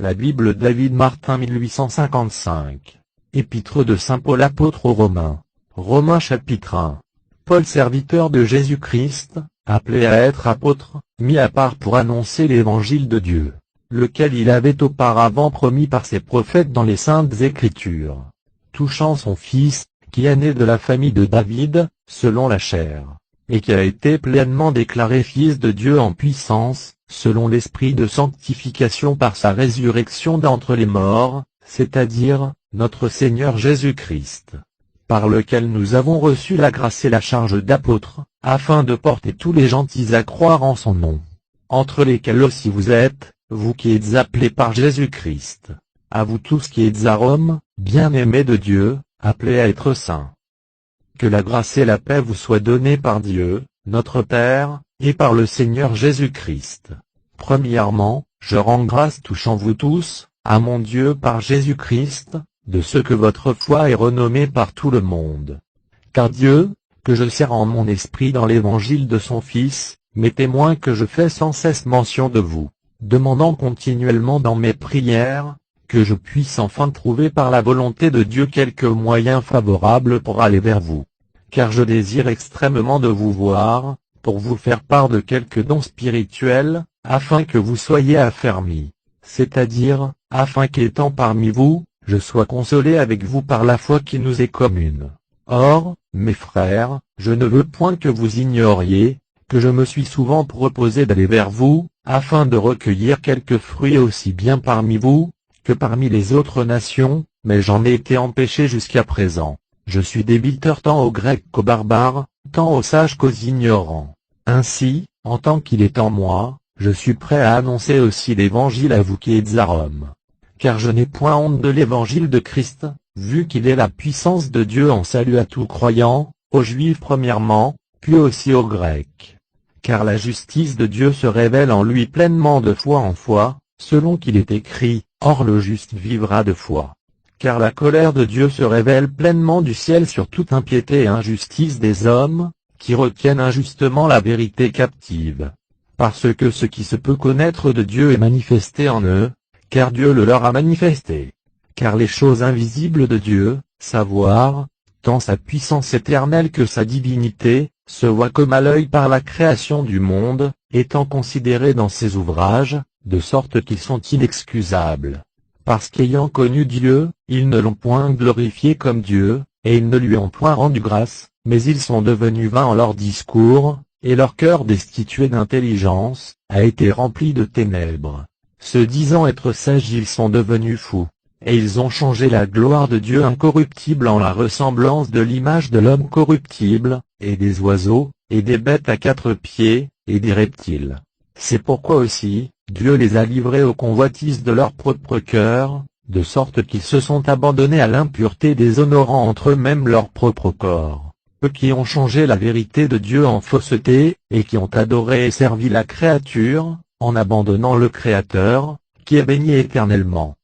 La Bible David Martin 1855. Épître de saint Paul apôtre aux Romains. Romains chapitre 1. Paul serviteur de Jésus-Christ, appelé à être apôtre, mis à part pour annoncer l'évangile de Dieu, lequel il avait auparavant promis par ses prophètes dans les saintes Écritures, touchant son Fils, qui est né de la famille de David, selon la chair, et qui a été pleinement déclaré Fils de Dieu en puissance, selon l'esprit de sanctification par sa résurrection d'entre les morts, c'est-à-dire, notre Seigneur Jésus-Christ, par lequel nous avons reçu la grâce et la charge d'apôtres, afin de porter tous les gentils à croire en son nom, entre lesquels aussi vous êtes, vous qui êtes appelés par Jésus-Christ. À vous tous qui êtes à Rome, bien-aimés de Dieu, appelés à être saints. Que la grâce et la paix vous soient données par Dieu, notre Père, et par le Seigneur Jésus-Christ. Premièrement, je rends grâce touchant vous tous, à mon Dieu par Jésus-Christ, de ce que votre foi est renommée par tout le monde. Car Dieu, que je sers en mon esprit dans l'évangile de son Fils, m'est témoin que je fais sans cesse mention de vous, demandant continuellement dans mes prières, que je puisse enfin trouver par la volonté de Dieu quelques moyens favorables pour aller vers vous. Car je désire extrêmement de vous voir, pour vous faire part de quelques dons spirituels, afin que vous soyez affermis, c'est-à-dire, afin qu'étant parmi vous, je sois consolé avec vous par la foi qui nous est commune. Or, mes frères, je ne veux point que vous ignoriez, que je me suis souvent proposé d'aller vers vous, afin de recueillir quelques fruits aussi bien parmi vous, que parmi les autres nations, mais j'en ai été empêché jusqu'à présent. Je suis débiteur tant aux Grecs qu'aux barbares, tant aux sages qu'aux ignorants. Ainsi, en tant qu'il est en moi, je suis prêt à annoncer aussi l'évangile à vous qui êtes à Rome. Car je n'ai point honte de l'évangile de Christ, vu qu'il est la puissance de Dieu en salut à tout croyant, aux Juifs premièrement, puis aussi aux Grecs. Car la justice de Dieu se révèle en lui pleinement de foi en foi, selon qu'il est écrit, or le juste vivra de foi. Car la colère de Dieu se révèle pleinement du ciel sur toute impiété et injustice des hommes, qui retiennent injustement la vérité captive. Parce que ce qui se peut connaître de Dieu est manifesté en eux, car Dieu le leur a manifesté. Car les choses invisibles de Dieu, savoir, tant sa puissance éternelle que sa divinité, se voient comme à l'œil par la création du monde, étant considérés dans ses ouvrages, de sorte qu'ils sont inexcusables. Parce qu'ayant connu Dieu, ils ne l'ont point glorifié comme Dieu, et ils ne lui ont point rendu grâce, mais ils sont devenus vains en leur discours, et leur cœur destitué d'intelligence, a été rempli de ténèbres. Se disant être sages ils sont devenus fous, et ils ont changé la gloire de Dieu incorruptible en la ressemblance de l'image de l'homme corruptible, et des oiseaux, et des bêtes à quatre pieds, et des reptiles. C'est pourquoi aussi, Dieu les a livrés aux convoitises de leur propre cœur, de sorte qu'ils se sont abandonnés à l'impureté déshonorant entre eux-mêmes leur propre corps. Eux qui ont changé la vérité de Dieu en fausseté, et qui ont adoré et servi la créature, en abandonnant le Créateur, qui est béni éternellement.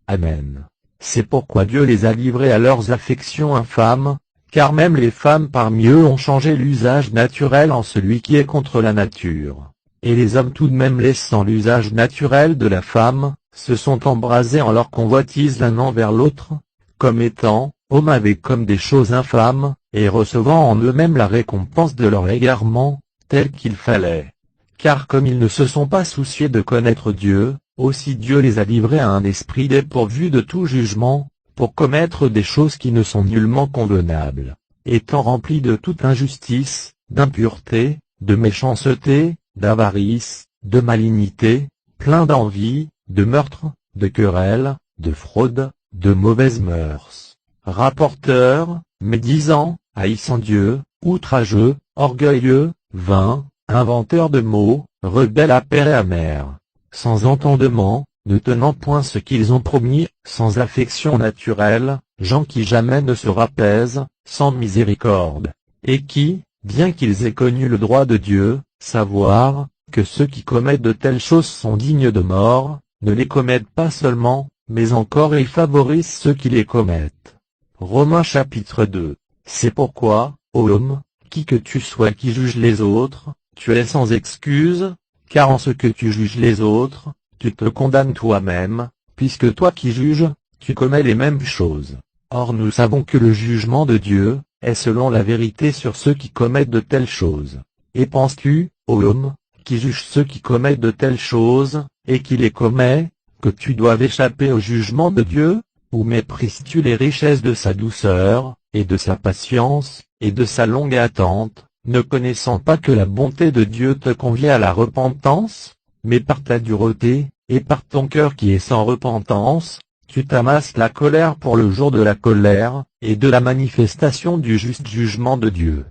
Amen. C'est pourquoi Dieu les a livrés à leurs affections infâmes, car même les femmes parmi eux ont changé l'usage naturel en celui qui est contre la nature. Et les hommes tout de même laissant l'usage naturel de la femme, se sont embrasés en leur convoitise l'un envers l'autre, comme étant, hommes avec comme des choses infâmes, et recevant en eux-mêmes la récompense de leur égarement, tel qu'il fallait. Car comme ils ne se sont pas souciés de connaître Dieu, aussi Dieu les a livrés à un esprit dépourvu de tout jugement, pour commettre des choses qui ne sont nullement convenables, étant remplis de toute injustice, d'impureté, de méchanceté, d'avarice, de malignité, plein d'envie, de meurtre, de querelles, de fraude, de mauvaises mœurs, rapporteurs, médisants, haïssant Dieu, outrageux, orgueilleux, vains, inventeurs de maux, rebelles à père et à mère, sans entendement, ne tenant point ce qu'ils ont promis, sans affection naturelle, gens qui jamais ne se rapaisent, sans miséricorde, et qui, bien qu'ils aient connu le droit de Dieu, savoir, que ceux qui commettent de telles choses sont dignes de mort, ne les commettent pas seulement, mais encore ils favorisent ceux qui les commettent. Romains chapitre 2. C'est pourquoi, ô homme, qui que tu sois qui juge les autres, tu es sans excuse, car en ce que tu juges les autres, tu te condamnes toi-même, puisque toi qui juges, tu commets les mêmes choses. Or nous savons que le jugement de Dieu est selon la vérité sur ceux qui commettent de telles choses. Et penses-tu, ô homme, qui juge ceux qui commettent de telles choses, et qui les commet, que tu doives échapper au jugement de Dieu? Ou méprises-tu les richesses de sa douceur, et de sa patience, et de sa longue attente, ne connaissant pas que la bonté de Dieu te convient à la repentance? Mais par ta dureté, et par ton cœur qui est sans repentance, tu t'amasses la colère pour le jour de la colère, et de la manifestation du juste jugement de Dieu,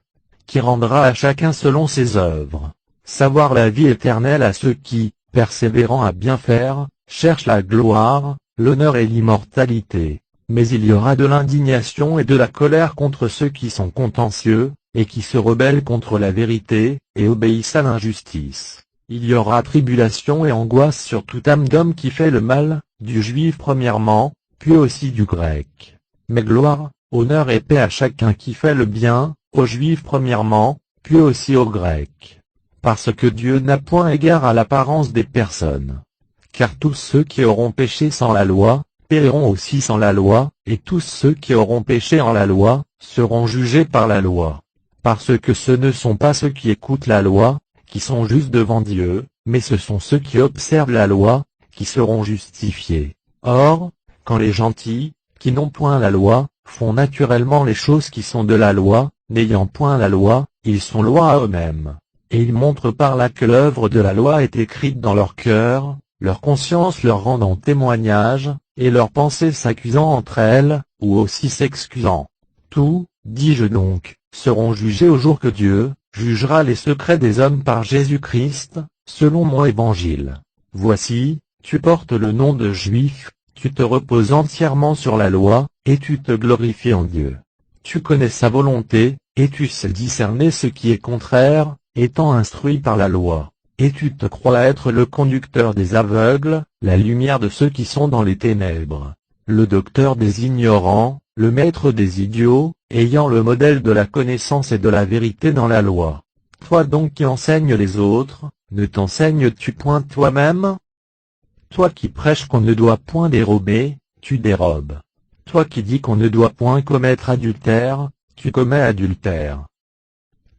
qui rendra à chacun selon ses œuvres. Savoir la vie éternelle à ceux qui, persévérant à bien faire, cherchent la gloire, l'honneur et l'immortalité. Mais il y aura de l'indignation et de la colère contre ceux qui sont contentieux, et qui se rebellent contre la vérité, et obéissent à l'injustice. Il y aura tribulation et angoisse sur toute âme d'homme qui fait le mal, du juif premièrement, puis aussi du grec. Mais gloire, honneur et paix à chacun qui fait le bien, aux juifs premièrement, puis aussi aux grecs. Parce que Dieu n'a point égard à l'apparence des personnes. Car tous ceux qui auront péché sans la loi, périront aussi sans la loi, et tous ceux qui auront péché en la loi, seront jugés par la loi. Parce que ce ne sont pas ceux qui écoutent la loi, qui sont justes devant Dieu, mais ce sont ceux qui observent la loi, qui seront justifiés. Or, quand les gentils, qui n'ont point la loi, font naturellement les choses qui sont de la loi, n'ayant point la loi, ils sont loi à eux-mêmes. Et ils montrent par là que l'œuvre de la loi est écrite dans leur cœur, leur conscience leur rendant témoignage, et leurs pensées s'accusant entre elles, ou aussi s'excusant. Tous, dis-je donc, seront jugés au jour que Dieu jugera les secrets des hommes par Jésus-Christ, selon mon évangile. Voici, tu portes le nom de Juif, tu te reposes entièrement sur la loi, et tu te glorifies en Dieu. Tu connais sa volonté, et tu sais discerner ce qui est contraire, étant instruit par la loi. Et tu te crois être le conducteur des aveugles, la lumière de ceux qui sont dans les ténèbres, le docteur des ignorants, le maître des idiots, ayant le modèle de la connaissance et de la vérité dans la loi. Toi donc qui enseignes les autres, ne t'enseignes-tu point toi-même? Toi qui prêches qu'on ne doit point dérober, tu dérobes. Toi qui dis qu'on ne doit point commettre adultère, tu commets adultère.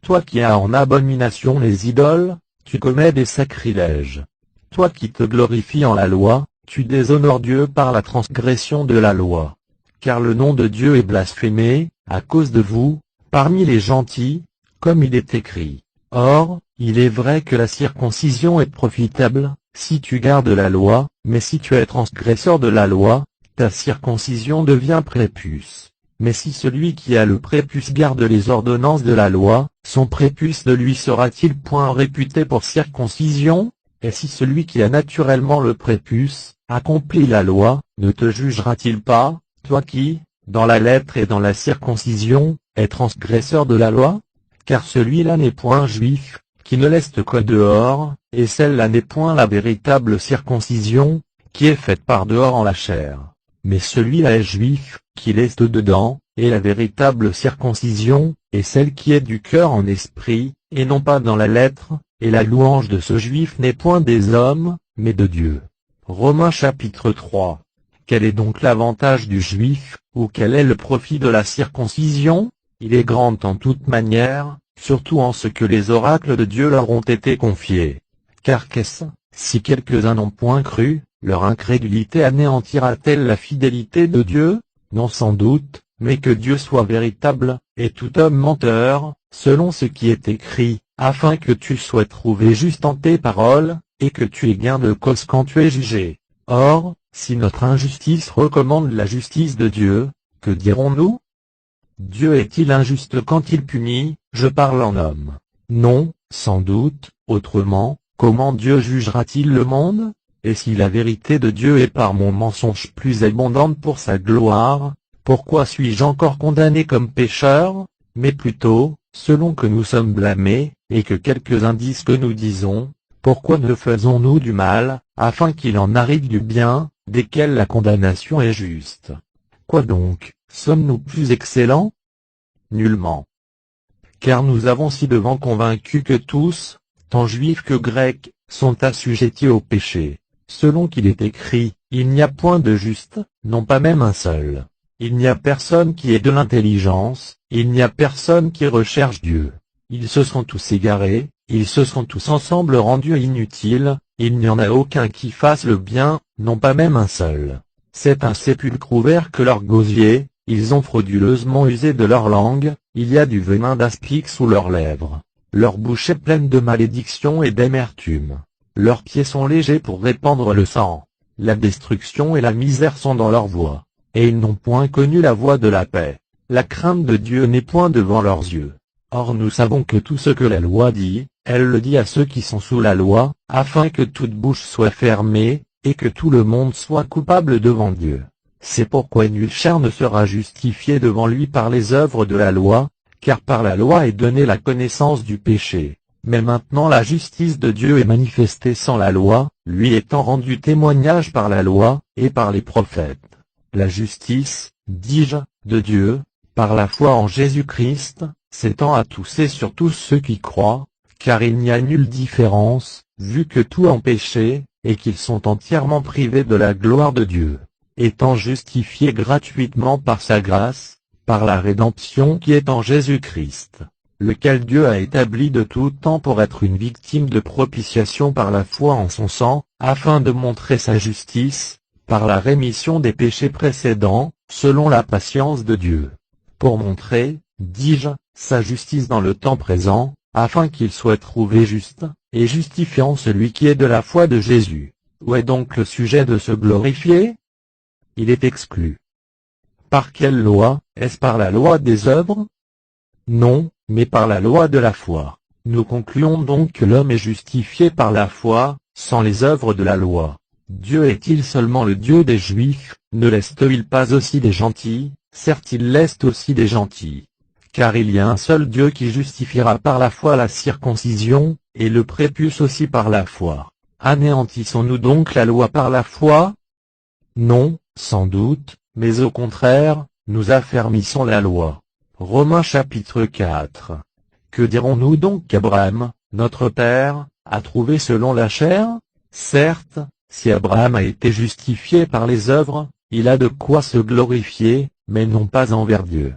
Toi qui as en abomination les idoles, tu commets des sacrilèges. Toi qui te glorifies en la loi, tu déshonores Dieu par la transgression de la loi. Car le nom de Dieu est blasphémé, à cause de vous, parmi les gentils, comme il est écrit. Or, il est vrai que la circoncision est profitable, si tu gardes la loi, mais si tu es transgresseur de la loi, ta circoncision devient prépuce. Mais si celui qui a le prépuce garde les ordonnances de la loi, son prépuce ne lui sera-t-il point réputé pour circoncision? Et si celui qui a naturellement le prépuce accomplit la loi, ne te jugera-t-il pas, toi qui, dans la lettre et dans la circoncision, es transgresseur de la loi? Car celui-là n'est point juif, qui ne leste qu'au dehors, et celle-là n'est point la véritable circoncision, qui est faite par dehors en la chair. Mais celui-là est juif, qui leste dedans, et la véritable circoncision, est celle qui est du cœur en esprit, et non pas dans la lettre, et la louange de ce juif n'est point des hommes, mais de Dieu. Romains chapitre 3. Quel est donc l'avantage du juif, ou quel est le profit de la circoncision? Il est grand en toute manière, surtout en ce que les oracles de Dieu leur ont été confiés. Car qu'est-ce, si quelques-uns n'ont point cru, leur incrédulité anéantira-t-elle la fidélité de Dieu? Non sans doute, mais que Dieu soit véritable, et tout homme menteur, selon ce qui est écrit, afin que tu sois trouvé juste en tes paroles, et que tu aies gain de cause quand tu es jugé. Or, si notre injustice recommande la justice de Dieu, que dirons-nous? Dieu est-il injuste quand il punit? Je parle en homme. Non, sans doute, autrement, comment Dieu jugera-t-il le monde? Et si la vérité de Dieu est par mon mensonge plus abondante pour sa gloire, pourquoi suis-je encore condamné comme pécheur? Mais plutôt, selon que nous sommes blâmés, et que quelques-uns disent que nous disons, pourquoi ne faisons-nous du mal, afin qu'il en arrive du bien, desquels la condamnation est juste? Quoi donc, sommes-nous plus excellents? Nullement. Car nous avons ci-devant convaincu que tous, tant juifs que grecs, sont assujettis au péché. selon qu'il est écrit, il n'y a point de juste, non pas même un seul. Il n'y a personne qui ait de l'intelligence, il n'y a personne qui recherche Dieu. Ils se sont tous égarés, ils se sont tous ensemble rendus inutiles, il n'y en a aucun qui fasse le bien, non pas même un seul. C'est un sépulcre ouvert que leur gosier, ils ont frauduleusement usé de leur langue, il y a du venin d'aspic sous leurs lèvres. Leur bouche est pleine de malédiction et d'amertume. Leurs pieds sont légers pour répandre le sang. La destruction et la misère sont dans leur voie. Et ils n'ont point connu la voie de la paix. La crainte de Dieu n'est point devant leurs yeux. Or nous savons que tout ce que la loi dit, elle le dit à ceux qui sont sous la loi, afin que toute bouche soit fermée, et que tout le monde soit coupable devant Dieu. C'est pourquoi nul chair ne sera justifié devant lui par les œuvres de la loi, car par la loi est donnée la connaissance du péché. Mais maintenant la justice de Dieu est manifestée sans la loi, lui étant rendu témoignage par la loi, et par les prophètes. La justice, dis-je, de Dieu, par la foi en Jésus-Christ, s'étend à tous et sur tous ceux qui croient, car il n'y a nulle différence, vu que tous ont péché, et qu'ils sont entièrement privés de la gloire de Dieu, étant justifiés gratuitement par sa grâce, par la rédemption qui est en Jésus-Christ, lequel Dieu a établi de tout temps pour être une victime de propitiation par la foi en son sang, afin de montrer sa justice, par la rémission des péchés précédents, selon la patience de Dieu, pour montrer, dis-je, sa justice dans le temps présent, afin qu'il soit trouvé juste, et justifiant celui qui est de la foi de Jésus. Où est donc le sujet de se glorifier? Il est exclu. Par quelle loi? Est-ce par la loi des œuvres? Non, mais par la loi de la foi. Nous concluons donc que l'homme est justifié par la foi, sans les œuvres de la loi. Dieu est-il seulement le Dieu des Juifs? Ne laisse-t-il pas aussi des gentils? Certes il laisse aussi des gentils. Car il y a un seul Dieu qui justifiera par la foi la circoncision, et le prépuce aussi par la foi. Anéantissons-nous donc la loi par la foi? Non, sans doute, mais au contraire, nous affermissons la loi. Romains chapitre 4. Que dirons-nous donc qu'Abraham, notre père, a trouvé selon la chair? Certes, si Abraham a été justifié par les œuvres, il a de quoi se glorifier, mais non pas envers Dieu.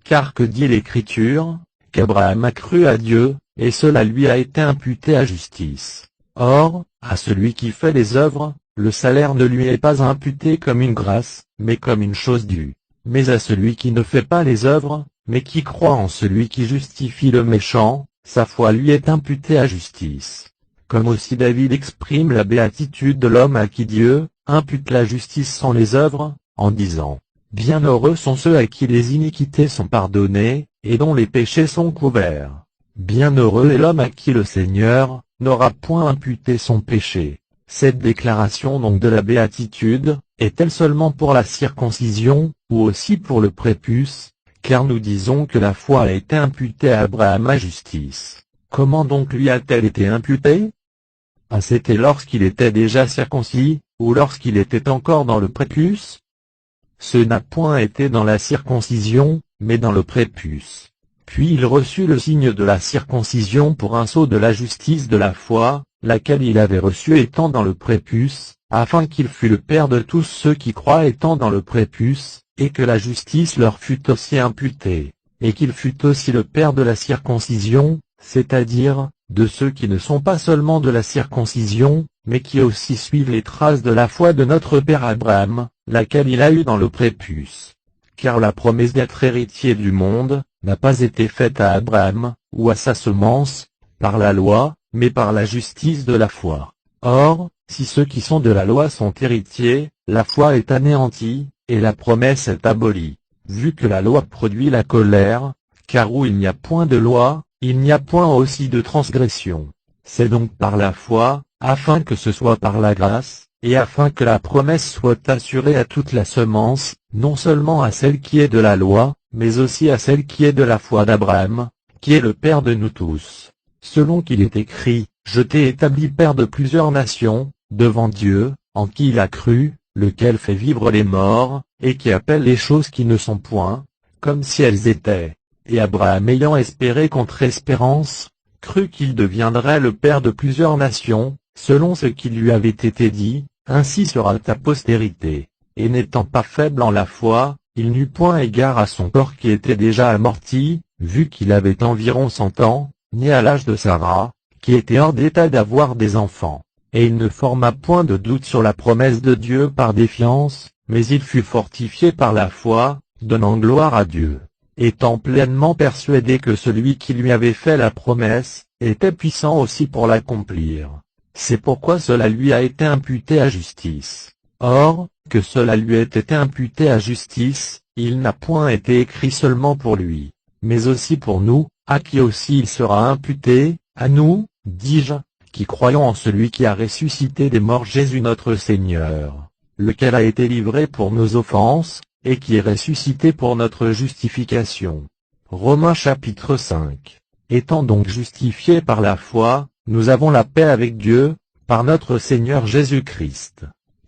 Car que dit l'Écriture? Qu'Abraham a cru à Dieu, et cela lui a été imputé à justice. Or, à celui qui fait les œuvres, le salaire ne lui est pas imputé comme une grâce, mais comme une chose due. Mais à celui qui ne fait pas les œuvres, mais qui croit en celui qui justifie le méchant, sa foi lui est imputée à justice. Comme aussi David exprime la béatitude de l'homme à qui Dieu impute la justice sans les œuvres, en disant: Bienheureux sont ceux à qui les iniquités sont pardonnées, et dont les péchés sont couverts. Bienheureux est l'homme à qui le Seigneur n'aura point imputé son péché. Cette déclaration donc de la béatitude, est-elle seulement pour la circoncision, ou aussi pour le prépuce? Car nous disons que la foi a été imputée à Abraham à justice. Comment donc lui a-t-elle été imputée? C'était lorsqu'il était déjà circoncis, ou lorsqu'il était encore dans le prépuce? Ce n'a point été dans la circoncision, mais dans le prépuce. Puis il reçut le signe de la circoncision pour un sceau de la justice de la foi, laquelle il avait reçu étant dans le prépuce, afin qu'il fût le Père de tous ceux qui croient étant dans le prépuce, et que la justice leur fût aussi imputée, et qu'il fût aussi le Père de la circoncision, c'est-à-dire, de ceux qui ne sont pas seulement de la circoncision, mais qui aussi suivent les traces de la foi de notre Père Abraham, laquelle il a eue dans le prépuce. Car la promesse d'être héritier du monde, n'a pas été faite à Abraham, ou à sa semence, par la loi, mais par la justice de la foi. Or, si ceux qui sont de la loi sont héritiers, la foi est anéantie, et la promesse est abolie, vu que la loi produit la colère, car où il n'y a point de loi, il n'y a point aussi de transgression. C'est donc par la foi, afin que ce soit par la grâce, et afin que la promesse soit assurée à toute la semence, non seulement à celle qui est de la loi, mais aussi à celle qui est de la foi d'Abraham, qui est le Père de nous tous. Selon qu'il est écrit, je t'ai établi Père de plusieurs nations, devant Dieu, en qui il a cru, lequel fait vivre les morts, et qui appelle les choses qui ne sont point, comme si elles étaient. Et Abraham ayant espéré contre espérance, crut qu'il deviendrait le Père de plusieurs nations, selon ce qui lui avait été dit, ainsi sera ta postérité. Et n'étant pas faible en la foi, il n'eut point égard à son corps qui était déjà amorti, vu qu'il avait environ 100 ans, né à l'âge de Sarah, qui était hors d'état d'avoir des enfants. Et il ne forma point de doute sur la promesse de Dieu par défiance, mais il fut fortifié par la foi, donnant gloire à Dieu, étant pleinement persuadé que celui qui lui avait fait la promesse, était puissant aussi pour l'accomplir. C'est pourquoi cela lui a été imputé à justice. Or, que cela lui ait été imputé à justice, il n'a point été écrit seulement pour lui, mais aussi pour nous, à qui aussi il sera imputé, à nous, dis-je, qui croyons en celui qui a ressuscité des morts Jésus notre Seigneur, lequel a été livré pour nos offenses, et qui est ressuscité pour notre justification. Romains chapitre 5. Étant donc justifiés par la foi, nous avons la paix avec Dieu, par notre Seigneur Jésus-Christ,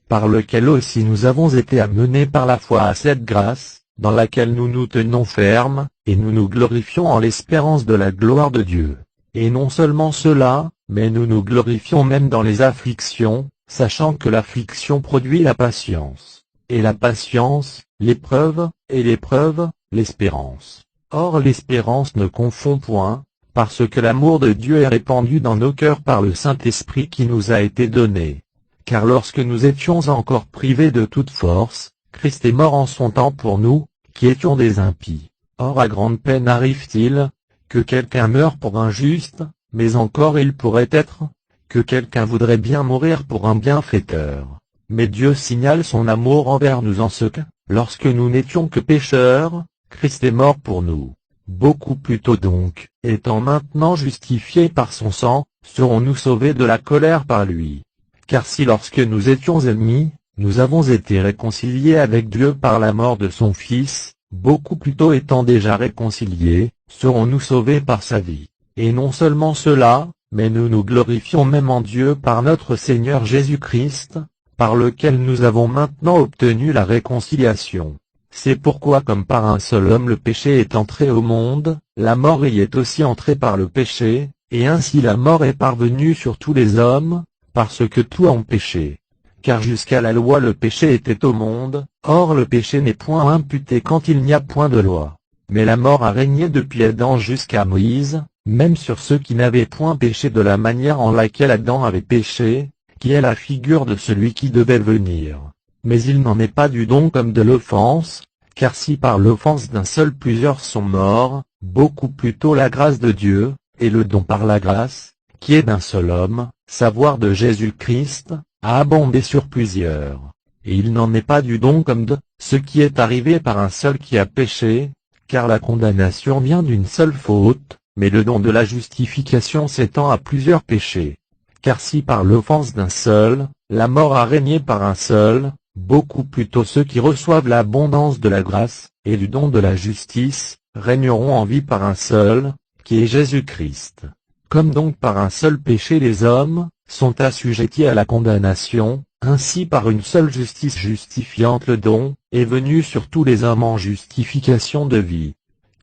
par lequel aussi nous avons été amenés par la foi à cette grâce, dans laquelle nous nous tenons fermes, et nous nous glorifions en l'espérance de la gloire de Dieu. Et non seulement cela, mais nous nous glorifions même dans les afflictions, sachant que l'affliction produit la patience, et la patience, l'épreuve, et l'épreuve, l'espérance. Or l'espérance ne confond point, parce que l'amour de Dieu est répandu dans nos cœurs par le Saint-Esprit qui nous a été donné. Car lorsque nous étions encore privés de toute force, Christ est mort en son temps pour nous, qui étions des impies. Or à grande peine arrive-t-il, que quelqu'un meure pour un juste, mais encore il pourrait être, que quelqu'un voudrait bien mourir pour un bienfaiteur. Mais Dieu signale son amour envers nous en ce que, lorsque nous n'étions que pécheurs, Christ est mort pour nous. Beaucoup plus tôt donc, étant maintenant justifiés par son sang, serons-nous sauvés de la colère par lui. Car si lorsque nous étions ennemis, nous avons été réconciliés avec Dieu par la mort de son Fils, beaucoup plus tôt étant déjà réconciliés, serons-nous sauvés par sa vie. Et non seulement cela, mais nous nous glorifions même en Dieu par notre Seigneur Jésus-Christ, par lequel nous avons maintenant obtenu la réconciliation. C'est pourquoi comme par un seul homme le péché est entré au monde, la mort y est aussi entrée par le péché, et ainsi la mort est parvenue sur tous les hommes, parce que tous ont péché. Car jusqu'à la loi le péché était au monde, or le péché n'est point imputé quand il n'y a point de loi. Mais la mort a régné depuis Adam jusqu'à Moïse, même sur ceux qui n'avaient point péché de la manière en laquelle Adam avait péché, qui est la figure de celui qui devait venir. Mais il n'en est pas du don comme de l'offense, car si par l'offense d'un seul plusieurs sont morts, beaucoup plus tôt la grâce de Dieu, et le don par la grâce, qui est d'un seul homme, savoir de Jésus-Christ, a abondé sur plusieurs. Et il n'en est pas du don comme de ce qui est arrivé par un seul qui a péché, car la condamnation vient d'une seule faute, mais le don de la justification s'étend à plusieurs péchés. Car si par l'offense d'un seul, la mort a régné par un seul, beaucoup plus tôt ceux qui reçoivent l'abondance de la grâce, et du don de la justice, régneront en vie par un seul, qui est Jésus-Christ. Comme donc par un seul péché les hommes, sont assujettis à la condamnation, ainsi par une seule justice justifiante le don, est venu sur tous les hommes en justification de vie.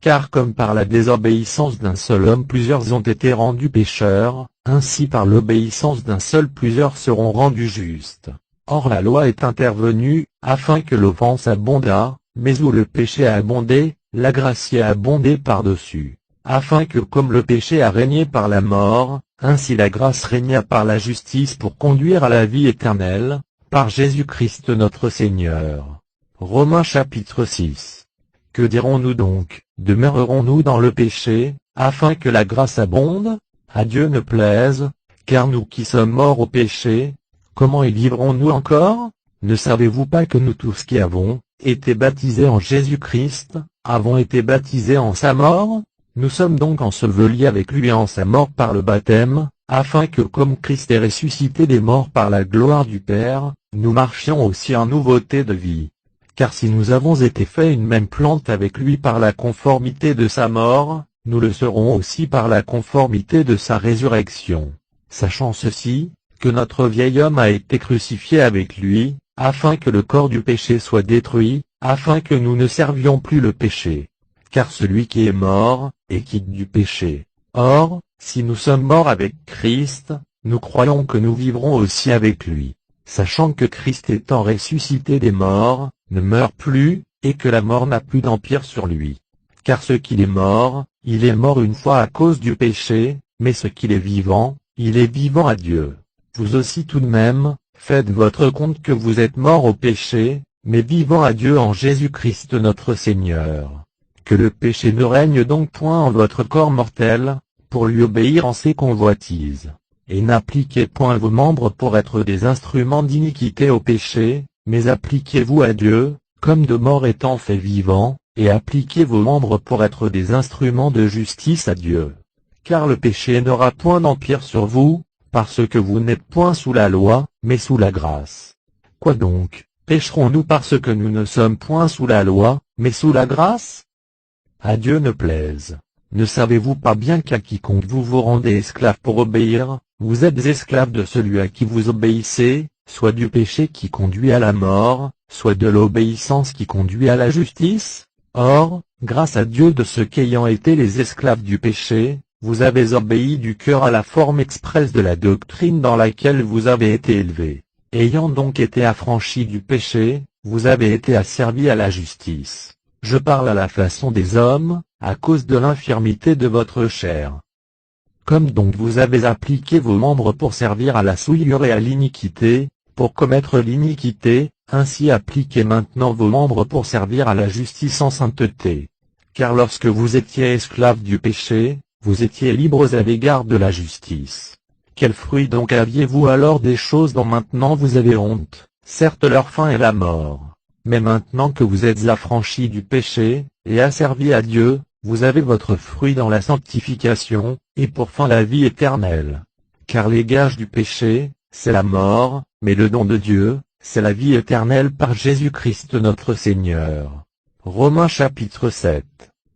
Car comme par la désobéissance d'un seul homme plusieurs ont été rendus pécheurs, ainsi par l'obéissance d'un seul plusieurs seront rendus justes. Or la loi est intervenue, afin que l'offense abondât, mais où le péché a abondé, la grâce y a abondé par-dessus. Afin que comme le péché a régné par la mort, ainsi la grâce régna par la justice pour conduire à la vie éternelle, par Jésus-Christ notre Seigneur. Romains chapitre 6. Que dirons-nous donc? Demeurerons-nous dans le péché, afin que la grâce abonde? À Dieu ne plaise, car nous qui sommes morts au péché, comment y vivrons-nous encore? Ne savez-vous pas que nous tous qui avons été baptisés en Jésus-Christ, avons été baptisés en sa mort? Nous sommes donc ensevelis avec lui en sa mort par le baptême, afin que comme Christ est ressuscité des morts par la gloire du Père, nous marchions aussi en nouveauté de vie. Car si nous avons été faits une même plante avec lui par la conformité de sa mort, nous le serons aussi par la conformité de sa résurrection. Sachant ceci, que notre vieil homme a été crucifié avec lui, afin que le corps du péché soit détruit, afin que nous ne servions plus le péché. Car celui qui est mort, est quitte du péché. Or, si nous sommes morts avec Christ, nous croyons que nous vivrons aussi avec lui, sachant que Christ étant ressuscité des morts, ne meurt plus, et que la mort n'a plus d'empire sur lui. Car ce qu'il est mort, il est mort une fois à cause du péché, mais ce qu'il est vivant, il est vivant à Dieu. Vous aussi tout de même, faites votre compte que vous êtes morts au péché, mais vivant à Dieu en Jésus-Christ notre Seigneur. Que le péché ne règne donc point en votre corps mortel, pour lui obéir en ses convoitises. Et n'appliquez point vos membres pour être des instruments d'iniquité au péché, mais appliquez-vous à Dieu, comme de morts étant faits vivants, et appliquez vos membres pour être des instruments de justice à Dieu. Car le péché n'aura point d'empire sur vous, parce que vous n'êtes point sous la loi, mais sous la grâce. Quoi donc, pécherons-nous parce que nous ne sommes point sous la loi, mais sous la grâce? À Dieu ne plaise. Ne savez-vous pas bien qu'à quiconque vous vous rendez esclave pour obéir, vous êtes esclave de celui à qui vous obéissez, soit du péché qui conduit à la mort, soit de l'obéissance qui conduit à la justice? Or, grâce à Dieu de ceux qu'ayant été les esclaves du péché, vous avez obéi du cœur à la forme expresse de la doctrine dans laquelle vous avez été élevés. Ayant donc été affranchis du péché, vous avez été asservis à la justice. Je parle à la façon des hommes, à cause de l'infirmité de votre chair. Comme donc vous avez appliqué vos membres pour servir à la souillure et à l'iniquité, pour commettre l'iniquité, ainsi appliquez maintenant vos membres pour servir à la justice en sainteté. Car lorsque vous étiez esclaves du péché, vous étiez libres à l'égard de la justice. Quel fruit donc aviez-vous alors des choses dont maintenant vous avez honte? Certes leur fin est la mort. Mais maintenant que vous êtes affranchis du péché, et asservis à Dieu, vous avez votre fruit dans la sanctification, et pour fin la vie éternelle. Car les gages du péché, c'est la mort, mais le don de Dieu, c'est la vie éternelle par Jésus-Christ notre Seigneur. Romains chapitre 7.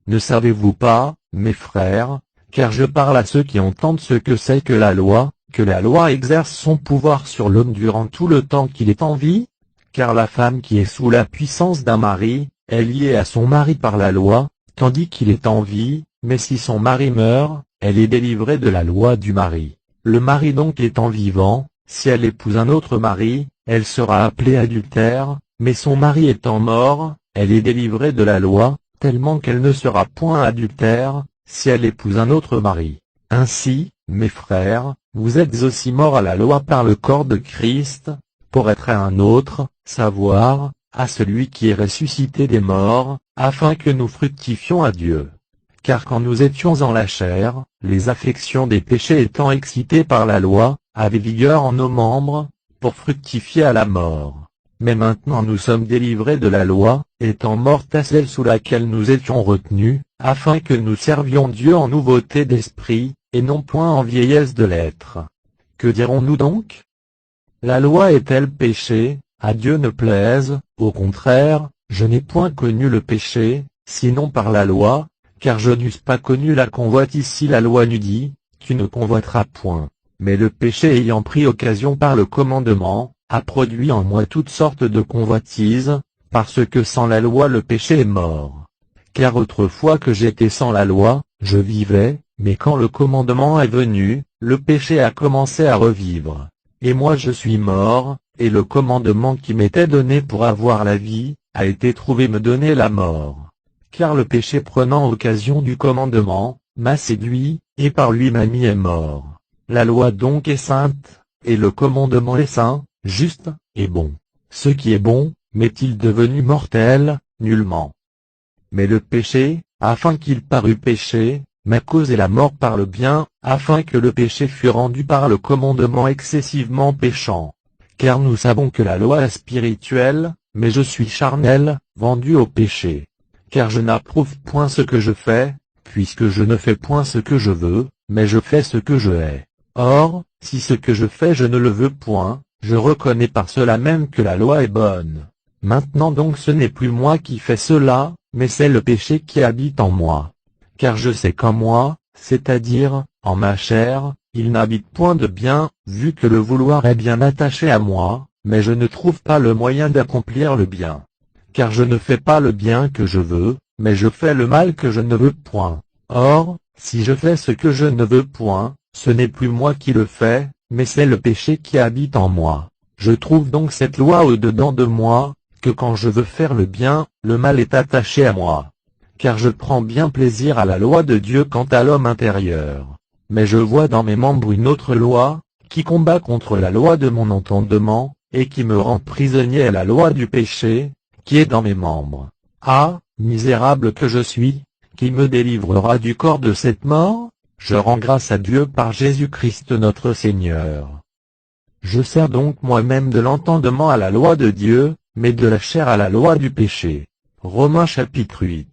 Ne savez-vous pas, mes frères, car je parle à ceux qui entendent ce que c'est que la loi exerce son pouvoir sur l'homme durant tout le temps qu'il est en vie? Car la femme qui est sous la puissance d'un mari, est liée à son mari par la loi, tandis qu'il est en vie, mais si son mari meurt, elle est délivrée de la loi du mari. Le mari donc étant vivant, si elle épouse un autre mari, elle sera appelée adultère, mais son mari étant mort, elle est délivrée de la loi, tellement qu'elle ne sera point adultère, si elle épouse un autre mari. Ainsi, mes frères, vous êtes aussi morts à la loi par le corps de Christ, pour être à un autre, savoir, à celui qui est ressuscité des morts, afin que nous fructifions à Dieu. Car quand nous étions en la chair, les affections des péchés étant excitées par la loi, avaient vigueur en nos membres, pour fructifier à la mort. Mais maintenant nous sommes délivrés de la loi, étant mortes à celle sous laquelle nous étions retenus, afin que nous servions Dieu en nouveauté d'esprit, et non point en vieillesse de l'être. Que dirons-nous donc? La loi est-elle péché? À Dieu ne plaise, au contraire, je n'ai point connu le péché, sinon par la loi, car je n'eusse pas connu la convoitise si la loi n'eût dit, tu ne convoiteras point. Mais le péché ayant pris occasion par le commandement, a produit en moi toutes sortes de convoitises, parce que sans la loi le péché est mort. Car autrefois que j'étais sans la loi, je vivais, mais quand le commandement est venu, le péché a commencé à revivre. Et moi je suis mort, et le commandement qui m'était donné pour avoir la vie, a été trouvé me donner la mort. Car le péché prenant occasion du commandement, m'a séduit, et par lui ma vie est mort. La loi donc est sainte, et le commandement est saint, juste, et bon. Ce qui est bon, m'est-il devenu mortel? Nullement. Mais le péché, afin qu'il parût péché, m'a causé la mort par le bien, afin que le péché fût rendu par le commandement excessivement péchant. Car nous savons que la loi est spirituelle, mais je suis charnel, vendu au péché. Car je n'approuve point ce que je fais, puisque je ne fais point ce que je veux, mais je fais ce que je hais. Or, si ce que je fais je ne le veux point, je reconnais par cela même que la loi est bonne. Maintenant donc ce n'est plus moi qui fais cela, mais c'est le péché qui habite en moi. Car je sais qu'en moi, c'est-à-dire, en ma chair, il n'habite point de bien, vu que le vouloir est bien attaché à moi, mais je ne trouve pas le moyen d'accomplir le bien. Car je ne fais pas le bien que je veux, mais je fais le mal que je ne veux point. Or, si je fais ce que je ne veux point, ce n'est plus moi qui le fais, mais c'est le péché qui habite en moi. Je trouve donc cette loi au-dedans de moi, que quand je veux faire le bien, le mal est attaché à moi. Car je prends bien plaisir à la loi de Dieu quant à l'homme intérieur. Mais je vois dans mes membres une autre loi, qui combat contre la loi de mon entendement, et qui me rend prisonnier à la loi du péché, qui est dans mes membres. Ah, misérable que je suis, qui me délivrera du corps de cette mort? Je rends grâce à Dieu par Jésus-Christ notre Seigneur. Je sers donc moi-même de l'entendement à la loi de Dieu, mais de la chair à la loi du péché. Romains chapitre 8.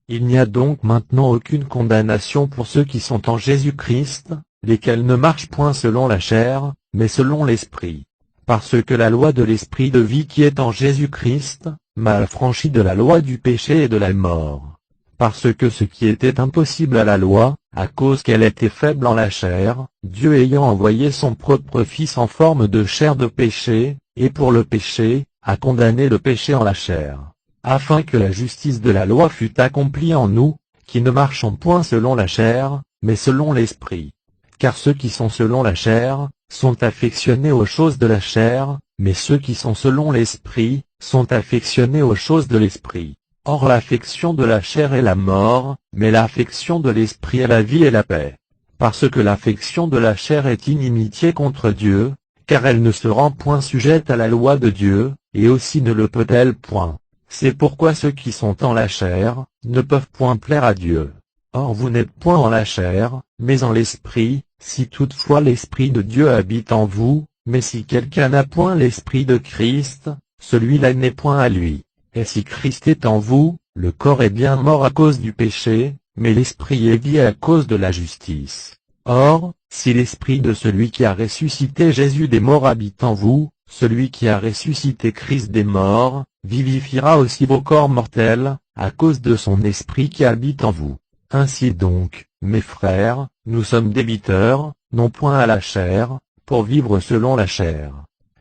Il n'y a donc maintenant aucune condamnation pour ceux qui sont en Jésus-Christ, lesquels ne marchent point selon la chair, mais selon l'Esprit. Parce que la loi de l'Esprit de vie qui est en Jésus-Christ, m'a affranchi de la loi du péché et de la mort. Parce que ce qui était impossible à la loi, à cause qu'elle était faible en la chair, Dieu ayant envoyé son propre Fils en forme de chair de péché, et pour le péché, a condamné le péché en la chair, afin que la justice de la loi fût accomplie en nous, qui ne marchons point selon la chair, mais selon l'Esprit. Car ceux qui sont selon la chair, sont affectionnés aux choses de la chair, mais ceux qui sont selon l'Esprit, sont affectionnés aux choses de l'Esprit. Or l'affection de la chair est la mort, mais l'affection de l'Esprit est la vie et la paix. Parce que l'affection de la chair est inimitié contre Dieu, car elle ne se rend point sujette à la loi de Dieu, et aussi ne le peut-elle point. C'est pourquoi ceux qui sont en la chair, ne peuvent point plaire à Dieu. Or vous n'êtes point en la chair, mais en l'Esprit, si toutefois l'Esprit de Dieu habite en vous, mais si quelqu'un n'a point l'Esprit de Christ, celui-là n'est point à lui. Et si Christ est en vous, le corps est bien mort à cause du péché, mais l'Esprit est vie à cause de la justice. Or, si l'Esprit de celui qui a ressuscité Jésus des morts habite en vous, celui qui a ressuscité Christ des morts, vivifiera aussi vos corps mortels, à cause de son Esprit qui habite en vous. Ainsi donc, mes frères, nous sommes débiteurs, non point à la chair, pour vivre selon la chair.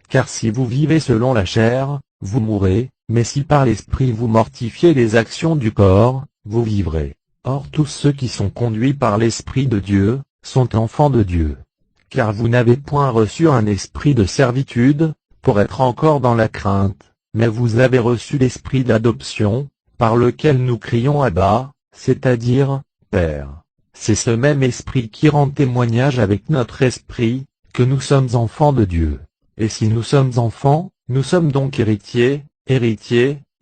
Car si vous vivez selon la chair, vous mourrez, mais si par l'Esprit vous mortifiez les actions du corps, vous vivrez. Or tous ceux qui sont conduits par l'Esprit de Dieu, sont enfants de Dieu. Car vous n'avez point reçu un esprit de servitude, pour être encore dans la crainte, mais vous avez reçu l'esprit d'adoption, par lequel nous crions Abba, c'est-à-dire, Père. C'est ce même esprit qui rend témoignage avec notre esprit, que nous sommes enfants de Dieu. Et si nous sommes enfants, nous sommes donc héritiers,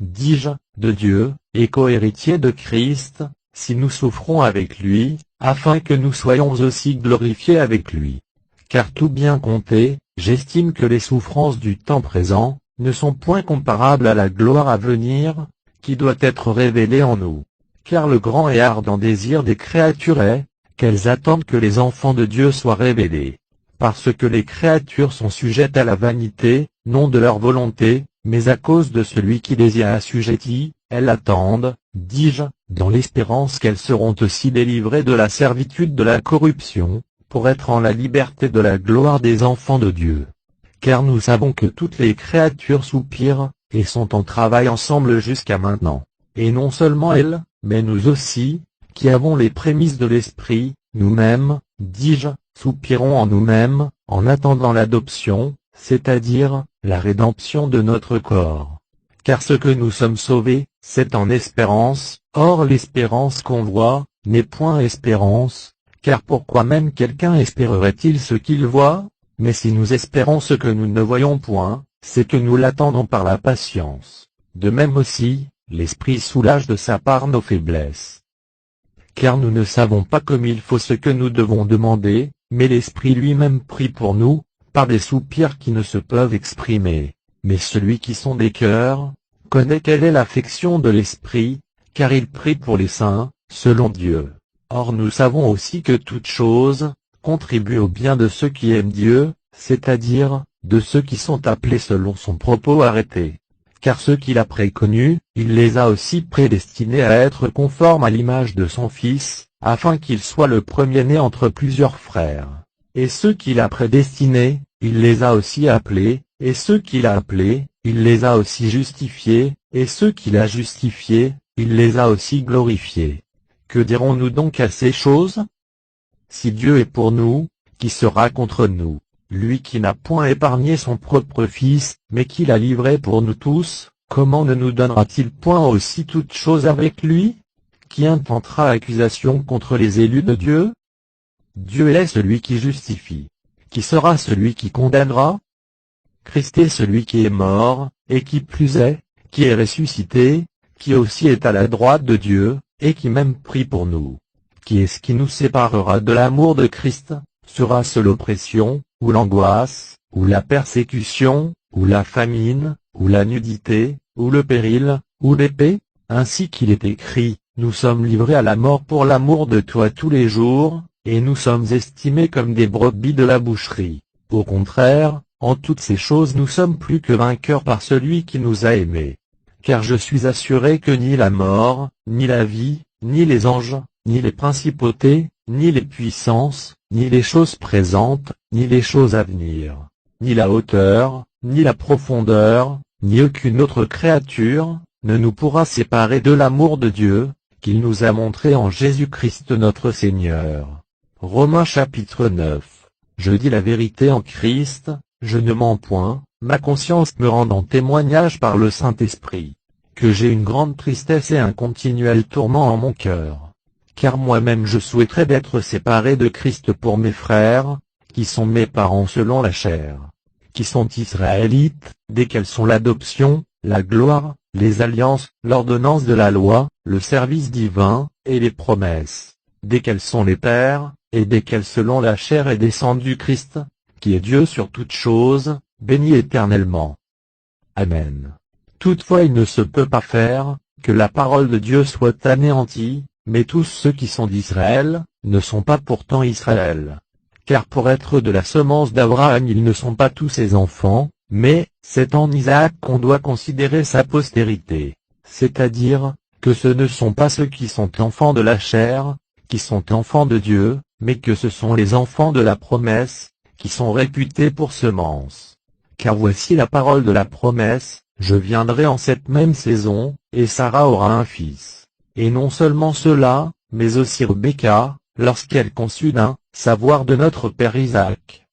dis-je, de Dieu, et co-héritiers de Christ, si nous souffrons avec lui, afin que nous soyons aussi glorifiés avec lui. Car tout bien compté, j'estime que les souffrances du temps présent, ne sont point comparables à la gloire à venir, qui doit être révélée en nous. Car le grand et ardent désir des créatures est, qu'elles attendent que les enfants de Dieu soient révélés. Parce que les créatures sont sujettes à la vanité, non de leur volonté, mais à cause de celui qui les y a assujetties, elles attendent, dis-je, dans l'espérance qu'elles seront aussi délivrées de la servitude de la corruption, pour être en la liberté de la gloire des enfants de Dieu. Car nous savons que toutes les créatures soupirent, et sont en travail ensemble jusqu'à maintenant. Et non seulement elles, mais nous aussi, qui avons les prémices de l'Esprit, nous-mêmes, dis-je, soupirons en nous-mêmes, en attendant l'adoption, c'est-à-dire, la rédemption de notre corps. Car ce que nous sommes sauvés, c'est en espérance, or l'espérance qu'on voit, n'est point espérance, car pourquoi même quelqu'un espérerait-il ce qu'il voit? Mais si nous espérons ce que nous ne voyons point, c'est que nous l'attendons par la patience. De même aussi, l'Esprit soulage de sa part nos faiblesses. Car nous ne savons pas comme il faut ce que nous devons demander, mais l'Esprit lui-même prie pour nous, par des soupirs qui ne se peuvent exprimer. Mais celui qui sonde des cœurs, connaît quelle est l'affection de l'Esprit, car il prie pour les saints, selon Dieu. Or nous savons aussi que toute chose, contribue au bien de ceux qui aiment Dieu, c'est-à-dire, de ceux qui sont appelés selon son propos arrêté. Car ceux qu'il a préconnus, il les a aussi prédestinés à être conformes à l'image de son Fils, afin qu'il soit le premier-né entre plusieurs frères. Et ceux qu'il a prédestinés, il les a aussi appelés, et ceux qu'il a appelés, il les a aussi justifiés, et ceux qu'il a justifiés, il les a aussi glorifiés. Que dirons-nous donc à ces choses? Si Dieu est pour nous, qui sera contre nous? lui qui n'a point épargné son propre Fils, mais qui l'a livré pour nous tous, comment ne nous donnera-t-il point aussi toutes choses avec lui? Qui intentera accusation contre les élus de Dieu? Dieu est celui qui justifie. Qui sera celui qui condamnera? Christ est celui qui est mort, et qui plus est, qui est ressuscité, qui aussi est à la droite de Dieu, et qui même prie pour nous. Qui est-ce qui nous séparera de l'amour de Christ? Sera-ce l'oppression, ou l'angoisse, ou la persécution, ou la famine, ou la nudité, ou le péril, ou l'épée? Ainsi qu'il est écrit, nous sommes livrés à la mort pour l'amour de toi tous les jours, et nous sommes estimés comme des brebis de la boucherie. Au contraire, en toutes ces choses nous sommes plus que vainqueurs par celui qui nous a aimés. Car je suis assuré que ni la mort, ni la vie, ni les anges, ni les principautés, ni les puissances, ni les choses présentes, ni les choses à venir, ni la hauteur, ni la profondeur, ni aucune autre créature, ne nous pourra séparer de l'amour de Dieu, qu'il nous a montré en Jésus-Christ notre Seigneur. Romains chapitre 9. Je dis la vérité en Christ, je ne mens point, ma conscience me rendant témoignage par le Saint-Esprit, que j'ai une grande tristesse et un continuel tourment en mon cœur. Car moi-même je souhaiterais d'être séparé de Christ pour mes frères, qui sont mes parents selon la chair, qui sont israélites, desquels sont l'adoption, la gloire, les alliances, l'ordonnance de la loi, le service divin, et les promesses, desquels sont les pères, et desquels selon la chair est descendu Christ, qui est Dieu sur toutes choses, béni éternellement. Amen. Toutefois il ne se peut pas faire, que la parole de Dieu soit anéantie, mais tous ceux qui sont d'Israël, ne sont pas pourtant Israël. Car pour être de la semence d'Abraham ils ne sont pas tous ses enfants, mais, c'est en Isaac qu'on doit considérer sa postérité. C'est-à-dire, que ce ne sont pas ceux qui sont enfants de la chair, qui sont enfants de Dieu, mais que ce sont les enfants de la promesse, qui sont réputés pour semences. Car voici la parole de la promesse, je viendrai en cette même saison, et Sarah aura un fils. Et non seulement cela, mais aussi Rebecca, lorsqu'elle conçut d'un, savoir de notre père Isaac.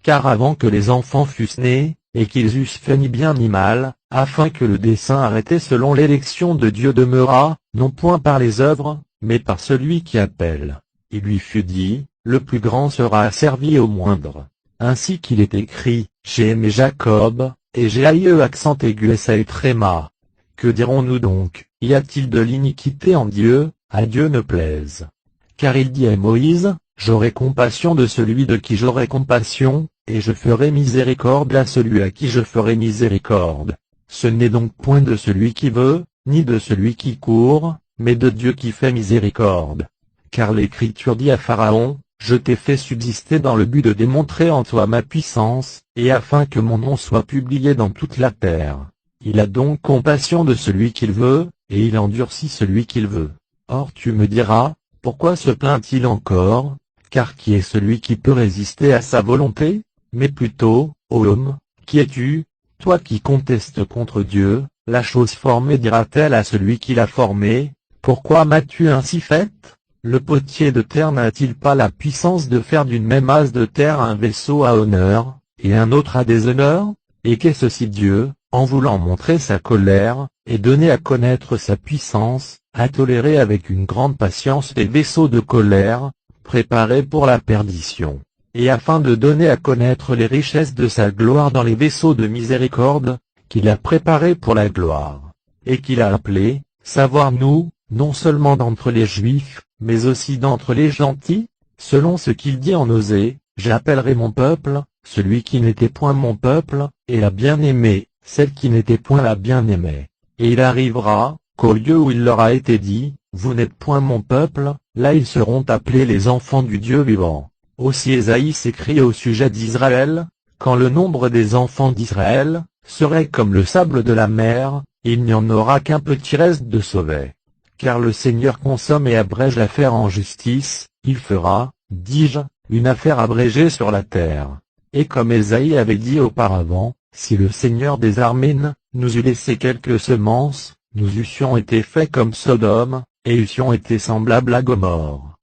Car avant que les enfants fussent nés, et qu'ils eussent fait ni bien ni mal, afin que le dessein arrêté selon l'élection de Dieu demeurât, non point par les œuvres, mais par celui qui appelle. Il lui fut dit, le plus grand sera asservi au moindre. Ainsi qu'il est écrit, j'ai aimé Jacob, et j'ai haï accent aigu et tréma. Que dirons-nous donc, y a-t-il de l'iniquité en Dieu, à Dieu ne plaise? Car il dit à Moïse, j'aurai compassion de celui de qui j'aurai compassion, et je ferai miséricorde à celui à qui je ferai miséricorde. Ce n'est donc point de celui qui veut, ni de celui qui court, mais de Dieu qui fait miséricorde. Car l'Écriture dit à Pharaon, je t'ai fait subsister dans le but de démontrer en toi ma puissance, et afin que mon nom soit publié dans toute la terre. Il a donc compassion de celui qu'il veut, et il endurcit celui qu'il veut. Or tu me diras, pourquoi se plaint-il encore? Car qui est celui qui peut résister à sa volonté? Mais plutôt, ô homme, qui es-tu, toi qui contestes contre Dieu? La chose formée dira-t-elle à celui qui l'a formée, pourquoi m'as-tu ainsi faite? Le potier de terre n'a-t-il pas la puissance de faire d'une même masse de terre un vaisseau à honneur, et un autre à déshonneur? Et qu'est-ce si Dieu, en voulant montrer sa colère, et donner à connaître sa puissance, a toléré avec une grande patience les vaisseaux de colère, préparés pour la perdition, et afin de donner à connaître les richesses de sa gloire dans les vaisseaux de miséricorde, qu'il a préparés pour la gloire, et qu'il a appelés, savoir nous, non seulement d'entre les Juifs, mais aussi d'entre les gentils, selon ce qu'il dit en Osée, j'appellerai mon peuple, celui qui n'était point mon peuple, et la bien-aimée, celle qui n'était point la bien-aimée. Et il arrivera, qu'au lieu où il leur a été dit, vous n'êtes point mon peuple, là ils seront appelés les enfants du Dieu vivant. Aussi Ésaïe s'écrie au sujet d'Israël, quand le nombre des enfants d'Israël serait comme le sable de la mer, il n'y en aura qu'un petit reste de sauvé. Car le Seigneur consomme et abrège l'affaire en justice, il fera, dis-je, une affaire abrégée sur la terre. Et comme Ésaïe avait dit auparavant, si le Seigneur des armées nous eût laissé quelques semences, nous eussions été faits comme Sodome, et eussions été semblables à Gomorrhe.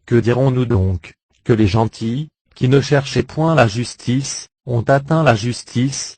Que dirons-nous donc? Que les gentils, qui ne cherchaient point la justice, ont atteint la justice,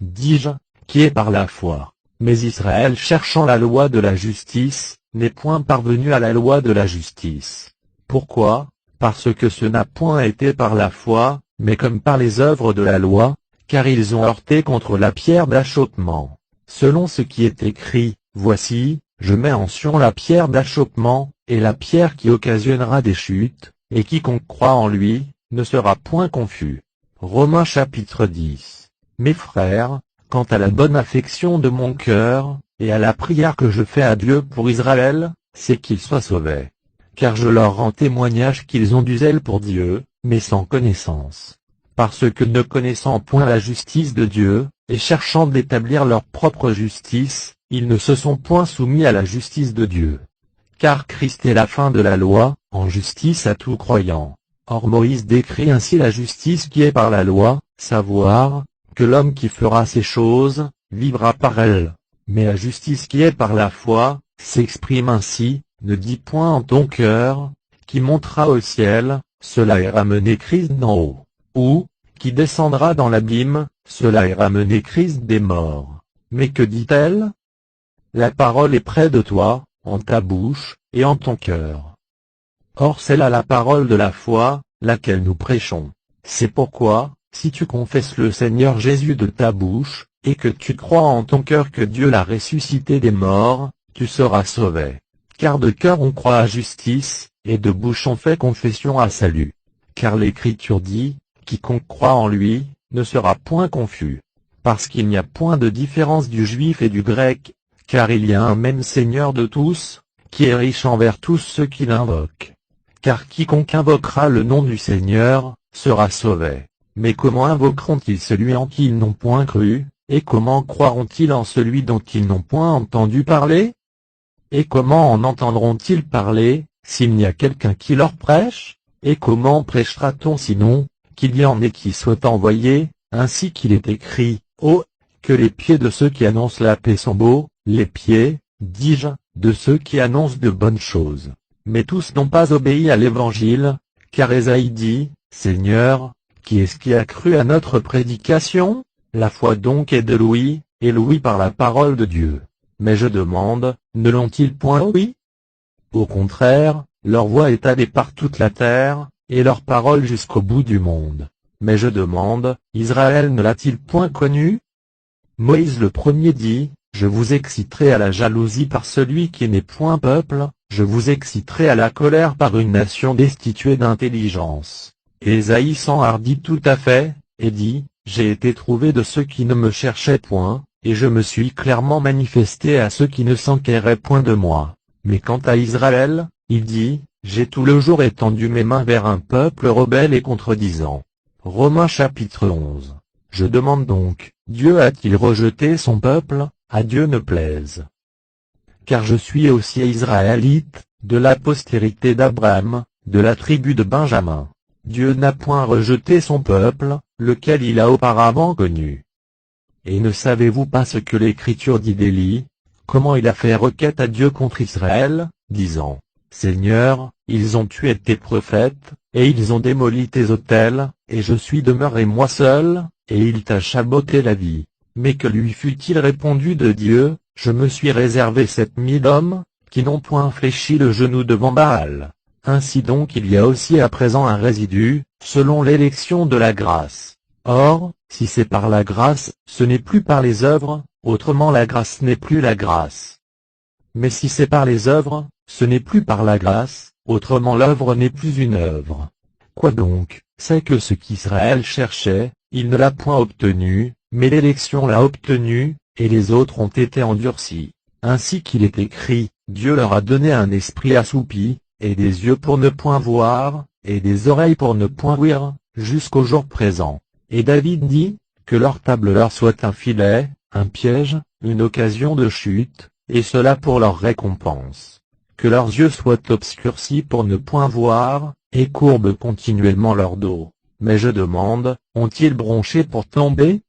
dis-je, qui est par la foi. Mais Israël cherchant la loi de la justice, n'est point parvenu à la loi de la justice. Pourquoi? Parce que ce n'a point été par la foi, mais comme par les œuvres de la loi, car ils ont heurté contre la pierre d'achoppement. Selon ce qui est écrit, voici, je mets en Sion la pierre d'achoppement, et la pierre qui occasionnera des chutes, et quiconque croit en lui, ne sera point confus. Romains chapitre 10. Mes frères, quant à la bonne affection de mon cœur, et à la prière que je fais à Dieu pour Israël, c'est qu'ils soient sauvés. Car je leur rends témoignage qu'ils ont du zèle pour Dieu, mais sans connaissance. Parce que ne connaissant point la justice de Dieu, et cherchant d'établir leur propre justice, ils ne se sont point soumis à la justice de Dieu. Car Christ est la fin de la loi, en justice à tout croyant. Or Moïse décrit ainsi la justice qui est par la loi, savoir, que l'homme qui fera ces choses, vivra par elles. Mais la justice qui est par la foi, s'exprime ainsi, ne dis point en ton cœur, qui montera au ciel, cela est ramené Christ d'en haut. Ou, qui descendra dans l'abîme, cela est ramené Christ des morts. Mais que dit-elle? La parole est près de toi, en ta bouche, et en ton cœur. Or c'est là la parole de la foi, laquelle nous prêchons. C'est pourquoi, si tu confesses le Seigneur Jésus de ta bouche, et que tu crois en ton cœur que Dieu l'a ressuscité des morts, tu seras sauvé. Car de cœur on croit à justice, et de bouche on fait confession à salut. Car l'Écriture dit, quiconque croit en lui, ne sera point confus. Parce qu'il n'y a point de différence du juif et du grec, car il y a un même Seigneur de tous, qui est riche envers tous ceux qui l'invoquent. Car quiconque invoquera le nom du Seigneur, sera sauvé. Mais comment invoqueront-ils celui en qui ils n'ont point cru, et comment croiront-ils en celui dont ils n'ont point entendu parler? Et comment en entendront-ils parler, s'il n'y a quelqu'un qui leur prêche? Et comment prêchera-t-on sinon, qu'il y en ait qui soient envoyés, ainsi qu'il est écrit, oh, que les pieds de ceux qui annoncent la paix sont beaux, les pieds, dis-je, de ceux qui annoncent de bonnes choses. Mais tous n'ont pas obéi à l'Évangile, car Ésaïe dit, Seigneur, qui est-ce qui a cru à notre prédication? La foi donc est de l'ouïe, et l'ouïe par la parole de Dieu. Mais je demande, ne l'ont-ils point ouï? Au contraire, leur voix est allée par toute la terre, et leur parole jusqu'au bout du monde. Mais je demande, Israël ne l'a-t-il point connu? Moïse le premier dit, je vous exciterai à la jalousie par celui qui n'est point peuple, je vous exciterai à la colère par une nation destituée d'intelligence. Ésaïe s'enhardit tout à fait, et dit, j'ai été trouvé de ceux qui ne me cherchaient point, et je me suis clairement manifesté à ceux qui ne s'enquéraient point de moi. Mais quant à Israël, il dit, j'ai tout le jour étendu mes mains vers un peuple rebelle et contredisant. Romains chapitre 11. Je demande donc, Dieu a-t-il rejeté son peuple? À Dieu ne plaise. Car je suis aussi israélite, de la postérité d'Abraham, de la tribu de Benjamin. Dieu n'a point rejeté son peuple, lequel il a auparavant connu. Et ne savez-vous pas ce que l'Écriture dit d'Élie, comment il a fait requête à Dieu contre Israël, disant, Seigneur, ils ont tué tes prophètes, et ils ont démoli tes autels, et je suis demeuré moi seul, et il t'a chaboté la vie. Mais que lui fut-il répondu de Dieu, je me suis réservé 7000 hommes, qui n'ont point fléchi le genou devant Baal. Ainsi donc il y a aussi à présent un résidu, selon l'élection de la grâce. Or, si c'est par la grâce, ce n'est plus par les œuvres, autrement la grâce n'est plus la grâce. Mais si c'est par les œuvres, ce n'est plus par la grâce, autrement l'œuvre n'est plus une œuvre. Quoi donc, c'est que ce qu'Israël cherchait, il ne l'a point obtenu, mais l'élection l'a obtenu, et les autres ont été endurcis. Ainsi qu'il est écrit, Dieu leur a donné un esprit assoupi, et des yeux pour ne point voir, et des oreilles pour ne point ouïr, jusqu'au jour présent. Et David dit, que leur table leur soit un filet, un piège, une occasion de chute, et cela pour leur récompense. Que leurs yeux soient obscurcis pour ne point voir, et courbent continuellement leur dos. Mais je demande, ont-ils bronché pour tomber?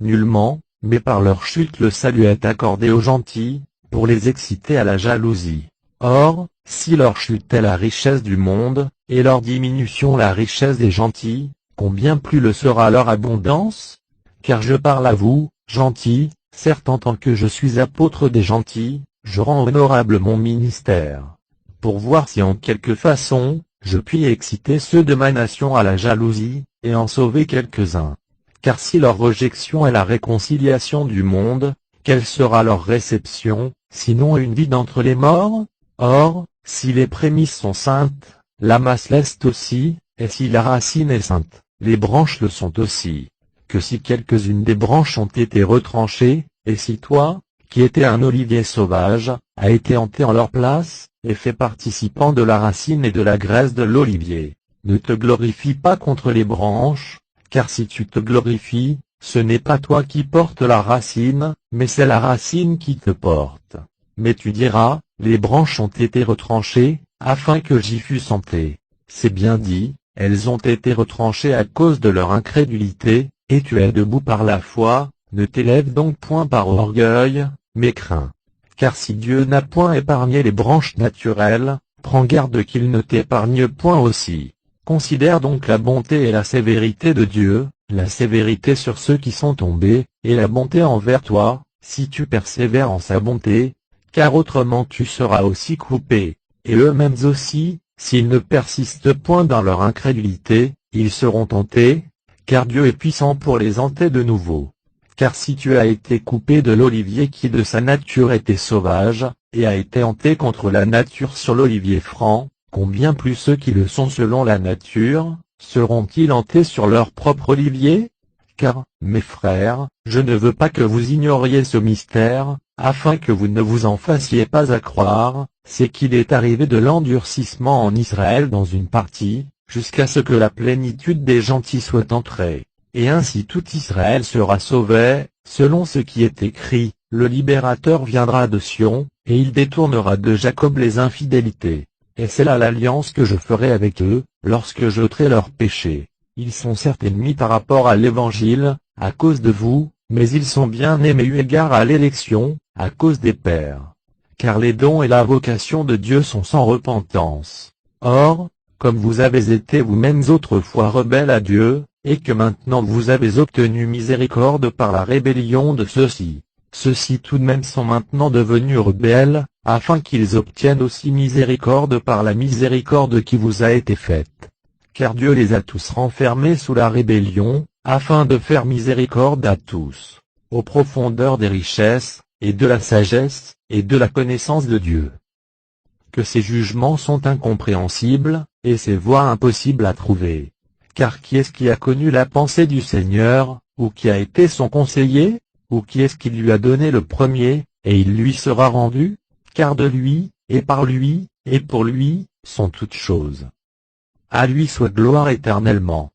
Nullement, mais par leur chute le salut est accordé aux gentils, pour les exciter à la jalousie. Or, si leur chute est la richesse du monde, et leur diminution la richesse des gentils, combien plus le sera leur abondance? Car je parle à vous, gentils, certes en tant que je suis apôtre des gentils, je rends honorable mon ministère, pour voir si en quelque façon, je puis exciter ceux de ma nation à la jalousie, et en sauver quelques-uns. Car si leur rejection est la réconciliation du monde, quelle sera leur réception, sinon une vie d'entre les morts? Or, si les prémices sont saintes, la masse l'est aussi, et si la racine est sainte, les branches le sont aussi. Que si quelques-unes des branches ont été retranchées, et si toi, qui étais un olivier sauvage, as été enté en leur place, et fait participant de la racine et de la graisse de l'olivier, ne te glorifie pas contre les branches, car si tu te glorifies, ce n'est pas toi qui portes la racine, mais c'est la racine qui te porte. Mais tu diras, les branches ont été retranchées, afin que j'y fusse enté. C'est bien dit, elles ont été retranchées à cause de leur incrédulité, et tu es debout par la foi, ne t'élève donc point par orgueil, mais crains. Car si Dieu n'a point épargné les branches naturelles, prends garde qu'il ne t'épargne point aussi. Considère donc la bonté et la sévérité de Dieu, la sévérité sur ceux qui sont tombés, et la bonté envers toi, si tu persévères en sa bonté, car autrement tu seras aussi coupé, et eux-mêmes aussi, s'ils ne persistent point dans leur incrédulité, ils seront tentés, car Dieu est puissant pour les enter de nouveau. Car si tu as été coupé de l'olivier qui de sa nature était sauvage, et a été hanté contre la nature sur l'olivier franc, combien plus ceux qui le sont selon la nature, seront-ils hantés sur leur propre olivier? Car, mes frères, je ne veux pas que vous ignoriez ce mystère, afin que vous ne vous en fassiez pas à croire, c'est qu'il est arrivé de l'endurcissement en Israël dans une partie, jusqu'à ce que la plénitude des gentils soit entrée. Et ainsi tout Israël sera sauvé, selon ce qui est écrit, le libérateur viendra de Sion, et il détournera de Jacob les infidélités. Et c'est là l'alliance que je ferai avec eux, lorsque j'ôterai leurs péchés. Ils sont certes ennemis par rapport à l'Évangile, à cause de vous, mais ils sont bien aimés eu égard à l'élection, à cause des pères. Car les dons et la vocation de Dieu sont sans repentance. Or, comme vous avez été vous-mêmes autrefois rebelles à Dieu, et que maintenant vous avez obtenu miséricorde par la rébellion de ceux-ci, ceux-ci tout de même sont maintenant devenus rebelles, afin qu'ils obtiennent aussi miséricorde par la miséricorde qui vous a été faite. Car Dieu les a tous renfermés sous la rébellion, afin de faire miséricorde à tous, aux profondeurs des richesses, et de la sagesse, et de la connaissance de Dieu. Que ces jugements sont incompréhensibles, et ces voies impossibles à trouver. Car qui est-ce qui a connu la pensée du Seigneur, ou qui a été son conseiller, ou qui est-ce qui lui a donné le premier, et il lui sera rendu? Car de lui, et par lui, et pour lui, sont toutes choses. À lui soit gloire éternellement.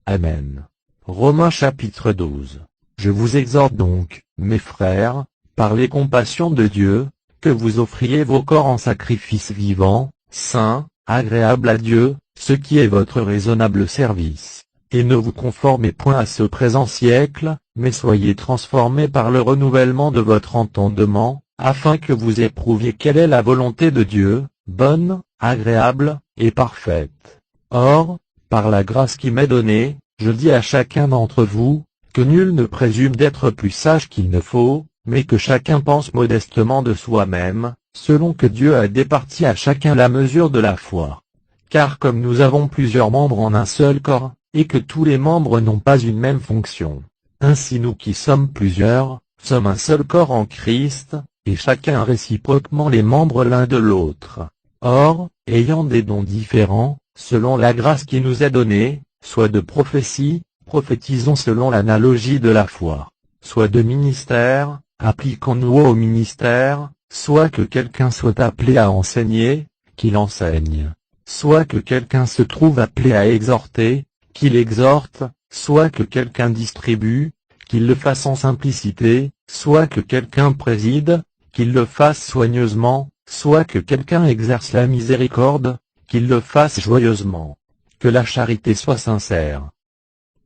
Amen. Romains chapitre 12. Je vous exhorte donc, mes frères, par les compassions de Dieu, que vous offriez vos corps en sacrifice vivant, saint, agréable à Dieu, ce qui est votre raisonnable service. Et ne vous conformez point à ce présent siècle, mais soyez transformés par le renouvellement de votre entendement, afin que vous éprouviez quelle est la volonté de Dieu, bonne, agréable, et parfaite. Or, par la grâce qui m'est donnée, je dis à chacun d'entre vous, que nul ne présume d'être plus sage qu'il ne faut, mais que chacun pense modestement de soi-même, selon que Dieu a départi à chacun la mesure de la foi. Car comme nous avons plusieurs membres en un seul corps, et que tous les membres n'ont pas une même fonction, ainsi nous qui sommes plusieurs, sommes un seul corps en Christ, et chacun réciproquement les membres l'un de l'autre. Or, ayant des dons différents, selon la grâce qui nous est donnée, soit de prophétie, prophétisons selon l'analogie de la foi, soit de ministère, appliquons-nous au ministère, soit que quelqu'un soit appelé à enseigner, qu'il enseigne, soit que quelqu'un se trouve appelé à exhorter, qu'il exhorte, soit que quelqu'un distribue, qu'il le fasse en simplicité, soit que quelqu'un préside, qu'il le fasse soigneusement, soit que quelqu'un exerce la miséricorde, qu'il le fasse joyeusement. Que la charité soit sincère.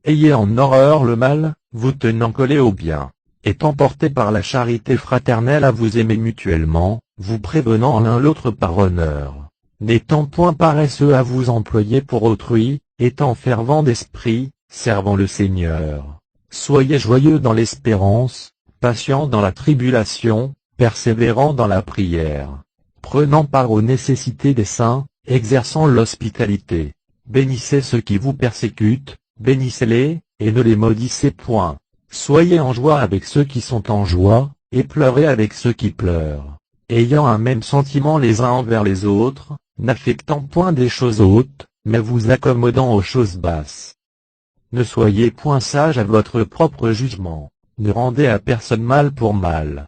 Ayez en horreur le mal, vous tenant collés au bien, étant portés par la charité fraternelle à vous aimer mutuellement, vous prévenant l'un l'autre par honneur, n'étant point paresseux à vous employer pour autrui, étant fervent d'esprit, servant le Seigneur. Soyez joyeux dans l'espérance, patient dans la tribulation, persévérant dans la prière, prenant part aux nécessités des saints, exerçant l'hospitalité. Bénissez ceux qui vous persécutent, bénissez-les, et ne les maudissez point. Soyez en joie avec ceux qui sont en joie, et pleurez avec ceux qui pleurent. Ayant un même sentiment les uns envers les autres, n'affectant point des choses hautes, mais vous accommodant aux choses basses. Ne soyez point sages à votre propre jugement, ne rendez à personne mal pour mal.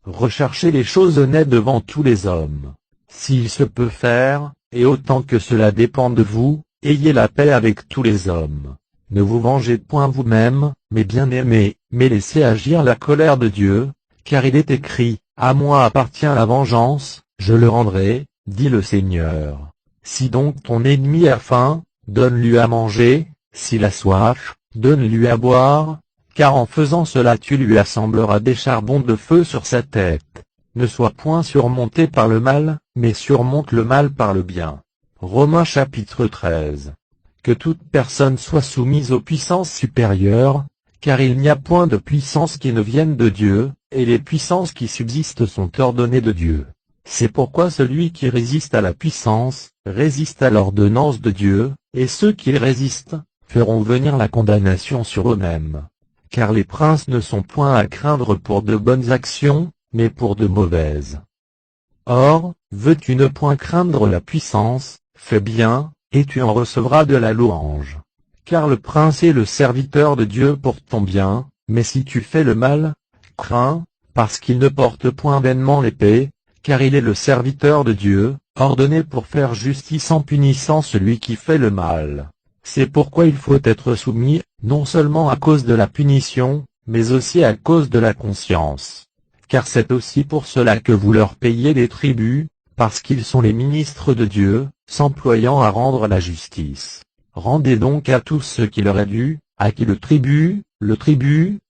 Recherchez les choses honnêtes devant tous les hommes. S'il se peut faire, et autant que cela dépend de vous, ayez la paix avec tous les hommes. Ne vous vengez point vous-même, mes bien-aimés, mais laissez agir la colère de Dieu, car il est écrit, « À moi appartient la vengeance, je le rendrai, dit le Seigneur. » Si donc ton ennemi a faim, donne-lui à manger, s'il a soif, donne-lui à boire, car en faisant cela tu lui assembleras des charbons de feu sur sa tête. Ne sois point surmonté par le mal, mais surmonte le mal par le bien. Romains chapitre 13. Que toute personne soit soumise aux puissances supérieures, car il n'y a point de puissance qui ne vienne de Dieu, et les puissances qui subsistent sont ordonnées de Dieu. C'est pourquoi celui qui résiste à la puissance, résiste à l'ordonnance de Dieu, et ceux qui résistent, feront venir la condamnation sur eux-mêmes. Car les princes ne sont point à craindre pour de bonnes actions, mais pour de mauvaises. Or, veux-tu ne point craindre la puissance, fais bien, et tu en recevras de la louange. Car le prince est le serviteur de Dieu pour ton bien, mais si tu fais le mal, crains, parce qu'il ne porte point vainement l'épée, car il est le serviteur de Dieu, ordonné pour faire justice en punissant celui qui fait le mal. C'est pourquoi il faut être soumis, non seulement à cause de la punition, mais aussi à cause de la conscience. Car c'est aussi pour cela que vous leur payez des tributs, parce qu'ils sont les ministres de Dieu, s'employant à rendre la justice. Rendez donc à tous ce qui leur est dû, à qui le tribut,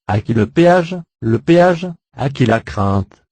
à qui le péage, à qui la crainte,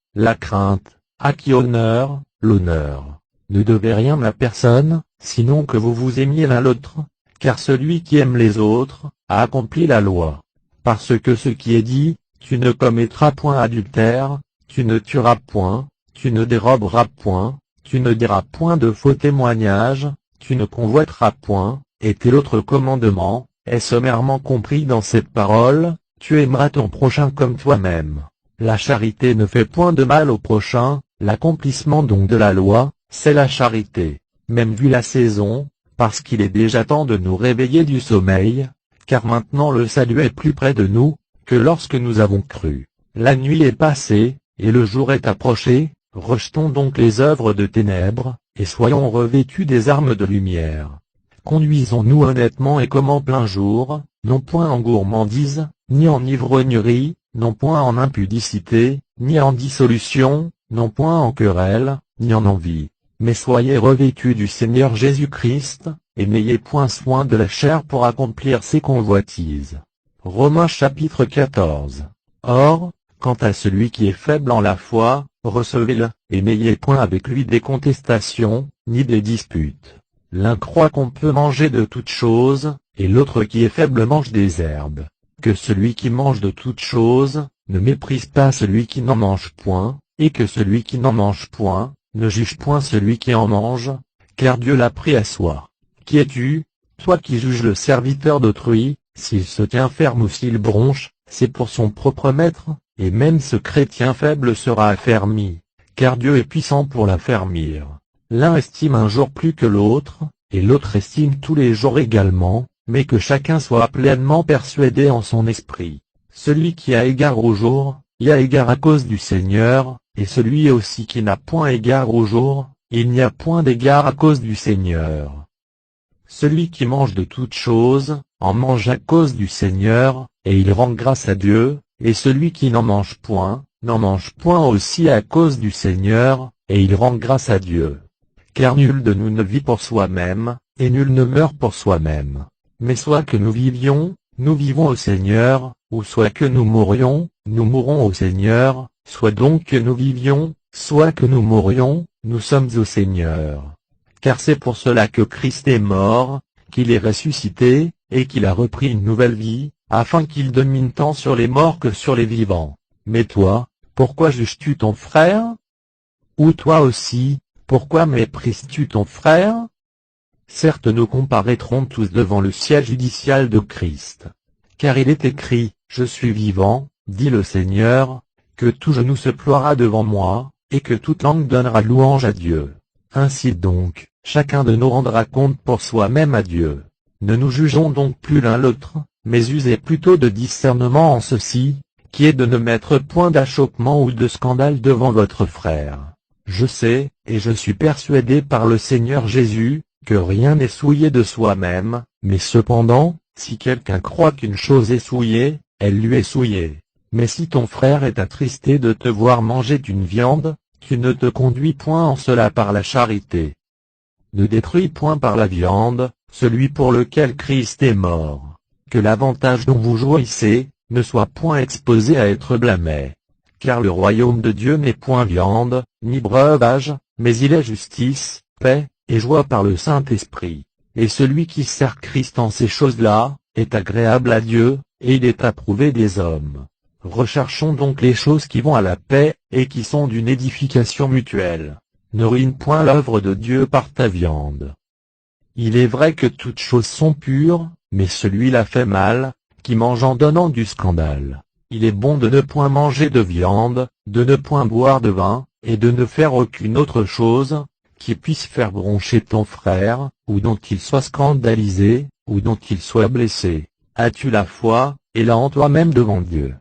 à qui honneur, l'honneur. Ne devez rien à personne, sinon que vous vous aimiez l'un l'autre, car celui qui aime les autres, a accompli la loi. Parce que ce qui est dit, tu ne commettras point adultère, tu ne tueras point, tu ne déroberas point, tu ne diras point de faux témoignages, tu ne convoiteras point, et tel autre commandement, est sommairement compris dans cette parole, tu aimeras ton prochain comme toi-même. La charité ne fait point de mal au prochain, l'accomplissement donc de la loi, c'est la charité. Même vu la saison, parce qu'il est déjà temps de nous réveiller du sommeil, car maintenant le salut est plus près de nous, que lorsque nous avons cru. La nuit est passée, et le jour est approché, rejetons donc les œuvres de ténèbres, et soyons revêtus des armes de lumière. Conduisons-nous honnêtement et comme en plein jour, non point en gourmandise, ni en ivrognerie, non point en impudicité, ni en dissolution, non point en querelle, ni en envie. Mais soyez revêtus du Seigneur Jésus-Christ, et n'ayez point soin de la chair pour accomplir ses convoitises. Romains chapitre 14. Or, quant à celui qui est faible en la foi, recevez-le, et n'ayez point avec lui des contestations, ni des disputes. L'un croit qu'on peut manger de toutes choses, et l'autre qui est faible mange des herbes. Que celui qui mange de toutes choses, ne méprise pas celui qui n'en mange point, et que celui qui n'en mange point, ne juge point celui qui en mange, car Dieu l'a pris à soi. Qui es-tu, toi qui juges le serviteur d'autrui, s'il se tient ferme ou s'il bronche, c'est pour son propre maître, et même ce chrétien faible sera affermi, car Dieu est puissant pour l'affermir. L'un estime un jour plus que l'autre, et l'autre estime tous les jours également, mais que chacun soit pleinement persuadé en son esprit. Celui qui a égard au jour, y a égard à cause du Seigneur, et celui aussi qui n'a point égard au jour, il n'y a point d'égard à cause du Seigneur. Celui qui mange de toutes choses, en mange à cause du Seigneur, et il rend grâce à Dieu, et celui qui n'en mange point aussi à cause du Seigneur, et il rend grâce à Dieu. Car nul de nous ne vit pour soi-même, et nul ne meurt pour soi-même. Mais soit que nous vivions, nous vivons au Seigneur, ou soit que nous mourions, nous mourrons au Seigneur, soit donc que nous vivions, soit que nous mourions, nous sommes au Seigneur. Car c'est pour cela que Christ est mort, qu'il est ressuscité, et qu'il a repris une nouvelle vie, afin qu'il domine tant sur les morts que sur les vivants. Mais toi, pourquoi juges-tu ton frère? Ou toi aussi, pourquoi méprises-tu ton frère? Certes nous comparaîtrons tous devant le siège judicial de Christ. Car il est écrit, je suis vivant, dit le Seigneur, que tout genou se ploiera devant moi, et que toute langue donnera louange à Dieu. Ainsi donc, chacun de nous rendra compte pour soi-même à Dieu. Ne nous jugeons donc plus l'un l'autre, mais usez plutôt de discernement en ceci, qui est de ne mettre point d'achoppement ou de scandale devant votre frère. Je sais, et je suis persuadé par le Seigneur Jésus, que rien n'est souillé de soi-même, mais cependant, si quelqu'un croit qu'une chose est souillée, elle lui est souillée. Mais si ton frère est attristé de te voir manger d'une viande, tu ne te conduis point en cela par la charité. Ne détruis point par la viande, celui pour lequel Christ est mort. Que l'avantage dont vous jouissez, ne soit point exposé à être blâmé. Car le royaume de Dieu n'est point viande, ni breuvage, mais il est justice, paix, et joie par le Saint-Esprit. Et celui qui sert Christ en ces choses-là, est agréable à Dieu, et il est approuvé des hommes. Recherchons donc les choses qui vont à la paix, et qui sont d'une édification mutuelle. Ne ruine point l'œuvre de Dieu par ta viande. Il est vrai que toutes choses sont pures, mais celui-là fait mal, qui mange en donnant du scandale. Il est bon de ne point manger de viande, de ne point boire de vin, et de ne faire aucune autre chose, qui puisse faire broncher ton frère, ou dont il soit scandalisé, ou dont il soit blessé. As-tu la foi, et là en toi-même devant Dieu?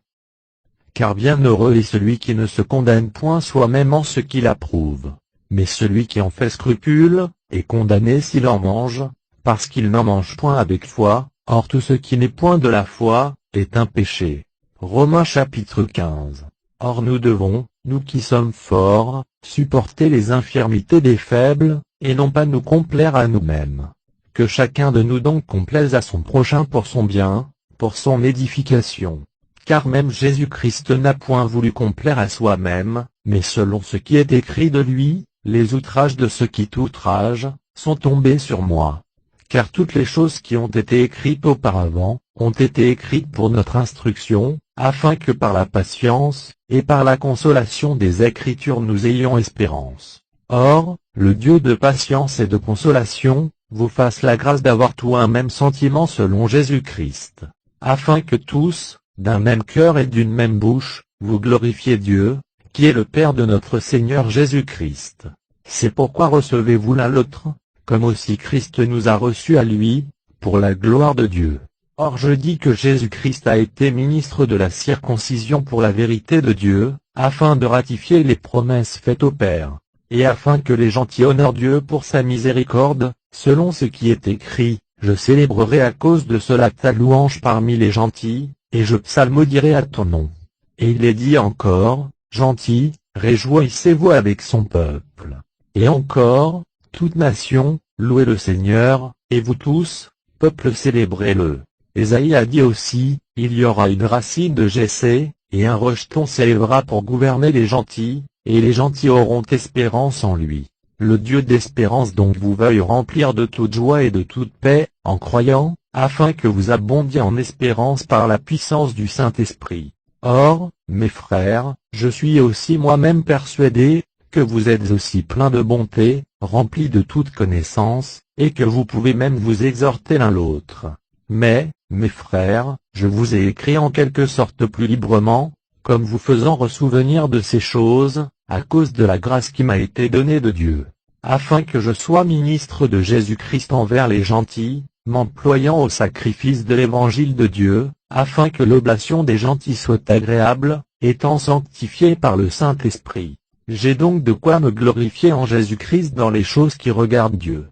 Car bienheureux est celui qui ne se condamne point soi-même en ce qu'il approuve. Mais celui qui en fait scrupule, est condamné s'il en mange, parce qu'il n'en mange point avec foi, or tout ce qui n'est point de la foi, est un péché. Romains chapitre 15. Or nous devons, nous qui sommes forts, supporter les infirmités des faibles, et non pas nous complaire à nous-mêmes. Que chacun de nous donc complaise à son prochain pour son bien, pour son édification. Car même Jésus-Christ n'a point voulu complaire à soi-même, mais selon ce qui est écrit de lui, les outrages de ceux qui t'outragent, sont tombés sur moi. Car toutes les choses qui ont été écrites auparavant, ont été écrites pour notre instruction, afin que par la patience, et par la consolation des Écritures nous ayons espérance. Or, le Dieu de patience et de consolation, vous fasse la grâce d'avoir tout un même sentiment selon Jésus-Christ, afin que tous, d'un même cœur et d'une même bouche, vous glorifiez Dieu, qui est le Père de notre Seigneur Jésus-Christ. C'est pourquoi recevez-vous l'un l'autre, comme aussi Christ nous a reçus à lui, pour la gloire de Dieu. Or je dis que Jésus-Christ a été ministre de la circoncision pour la vérité de Dieu, afin de ratifier les promesses faites au Père, et afin que les gentils honorent Dieu pour sa miséricorde, selon ce qui est écrit, je célébrerai à cause de cela ta louange parmi les gentils, et je psalmodierai à ton nom. Et il est dit encore, gentils, réjouissez-vous avec son peuple. Et encore, toute nation, louez le Seigneur, et vous tous, peuple célébrez-le. Ésaïe a dit aussi, il y aura une racine de Jessé, et un rejeton s'élèvera pour gouverner les gentils, et les gentils auront espérance en lui. Le Dieu d'espérance donc vous veuille remplir de toute joie et de toute paix, en croyant, afin que vous abondiez en espérance par la puissance du Saint-Esprit. Or, mes frères, je suis aussi moi-même persuadé, que vous êtes aussi pleins de bonté, remplis de toute connaissance, et que vous pouvez même vous exhorter l'un l'autre. Mais, mes frères, je vous ai écrit en quelque sorte plus librement, comme vous faisant ressouvenir de ces choses, à cause de la grâce qui m'a été donnée de Dieu, afin que je sois ministre de Jésus-Christ envers les gentils, m'employant au sacrifice de l'évangile de Dieu, afin que l'oblation des gentils soit agréable, étant sanctifié par le Saint-Esprit. J'ai donc de quoi me glorifier en Jésus-Christ dans les choses qui regardent Dieu.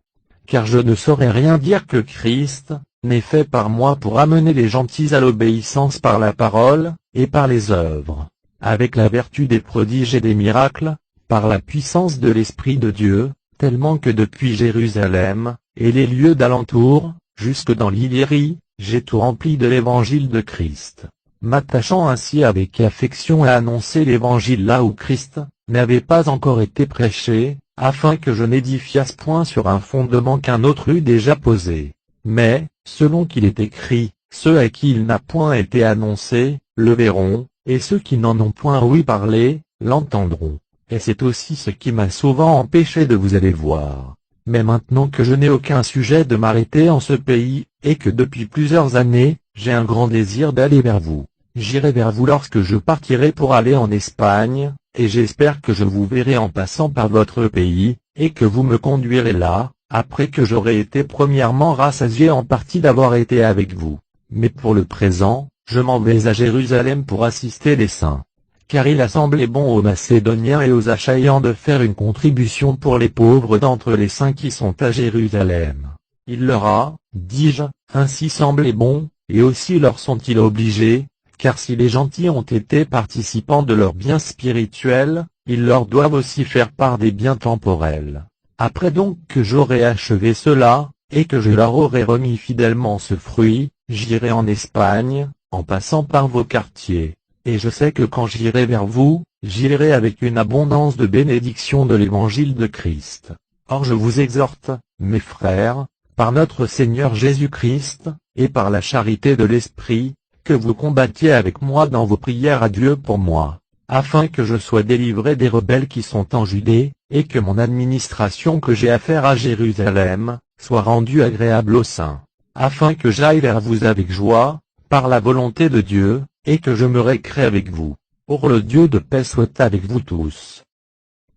Car je ne saurais rien dire que Christ n'est fait par moi pour amener les gentils à l'obéissance par la parole, et par les œuvres, avec la vertu des prodiges et des miracles, par la puissance de l'Esprit de Dieu, tellement que depuis Jérusalem, et les lieux d'alentour, jusque dans l'Illyrie, j'ai tout rempli de l'évangile de Christ. m'attachant ainsi avec affection à annoncer l'évangile là où Christ n'avait pas encore été prêché, afin que je n'édifiasse point sur un fondement qu'un autre eût déjà posé. Mais, selon qu'il est écrit, ceux à qui il n'a point été annoncé, le verront, et ceux qui n'en ont point ouï parler, l'entendront. Et c'est aussi ce qui m'a souvent empêché de vous aller voir. Mais maintenant que je n'ai aucun sujet de m'arrêter en ce pays, et que depuis plusieurs années, j'ai un grand désir d'aller vers vous, j'irai vers vous lorsque je partirai pour aller en Espagne, et j'espère que je vous verrai en passant par votre pays, et que vous me conduirez là, après que j'aurai été premièrement rassasié en partie d'avoir été avec vous. Mais pour le présent, je m'en vais à Jérusalem pour assister les saints. Car il a semblé bon aux Macédoniens et aux Achaïens de faire une contribution pour les pauvres d'entre les saints qui sont à Jérusalem. Il leur a, dis-je, ainsi semblé bon, et aussi leur sont-ils obligés, car si les gentils ont été participants de leurs biens spirituels, ils leur doivent aussi faire part des biens temporels. Après donc que j'aurai achevé cela, et que je leur aurai remis fidèlement ce fruit, j'irai en Espagne, en passant par vos quartiers. Et je sais que quand j'irai vers vous, j'irai avec une abondance de bénédictions de l'évangile de Christ. Or je vous exhorte, mes frères, par notre Seigneur Jésus-Christ, et par la charité de l'Esprit, que vous combattiez avec moi dans vos prières à Dieu pour moi, afin que je sois délivré des rebelles qui sont en Judée, et que mon administration que j'ai à faire à Jérusalem, soit rendue agréable aux saints, afin que j'aille vers vous avec joie, par la volonté de Dieu, et que je me récrée avec vous. Or le Dieu de paix soit avec vous tous.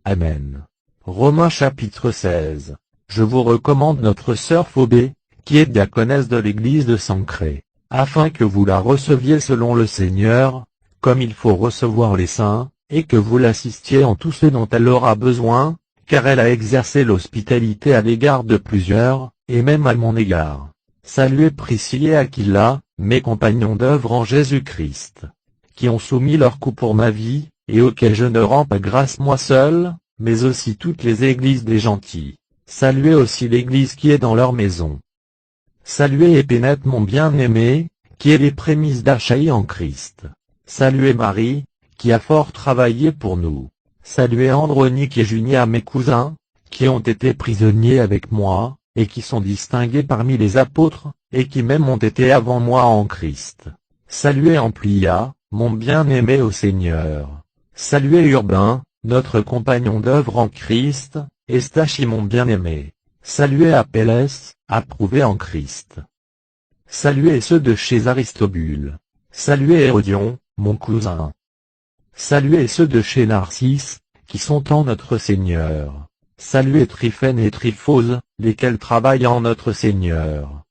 Amen. Romains chapitre 16. Je vous recommande notre sœur Phobé, qui est diaconesse de l'église de Sancré, afin que vous la receviez selon le Seigneur, comme il faut recevoir les saints, et que vous l'assistiez en tout ce dont elle aura besoin, car elle a exercé l'hospitalité à l'égard de plusieurs, et même à mon égard. Saluez Priscille et Aquila, mes compagnons d'œuvre en Jésus-Christ, qui ont soumis leur cou pour ma vie, et auxquels je ne rends pas grâce moi seul, mais aussi toutes les églises des gentils. Saluez aussi l'église qui est dans leur maison. Saluez Épénète mon bien-aimé, qui est les prémices d'Achaïe en Christ. Saluez Marie, qui a fort travaillé pour nous. Saluez Andronique et Junia mes cousins, qui ont été prisonniers avec moi, et qui sont distingués parmi les apôtres, et qui même ont été avant moi en Christ. Saluez Amplia, mon bien-aimé au Seigneur. Saluez Urbain, notre compagnon d'œuvre en Christ, et Stachie mon bien-aimé. Saluez Apelles, approuvé en Christ. Saluez ceux de chez Aristobule. Saluez Hérodion, mon cousin. Saluez ceux de chez Narcisse, qui sont en notre Seigneur. Saluez Tryphène et Tryphose, lesquels travaillent en notre Seigneur.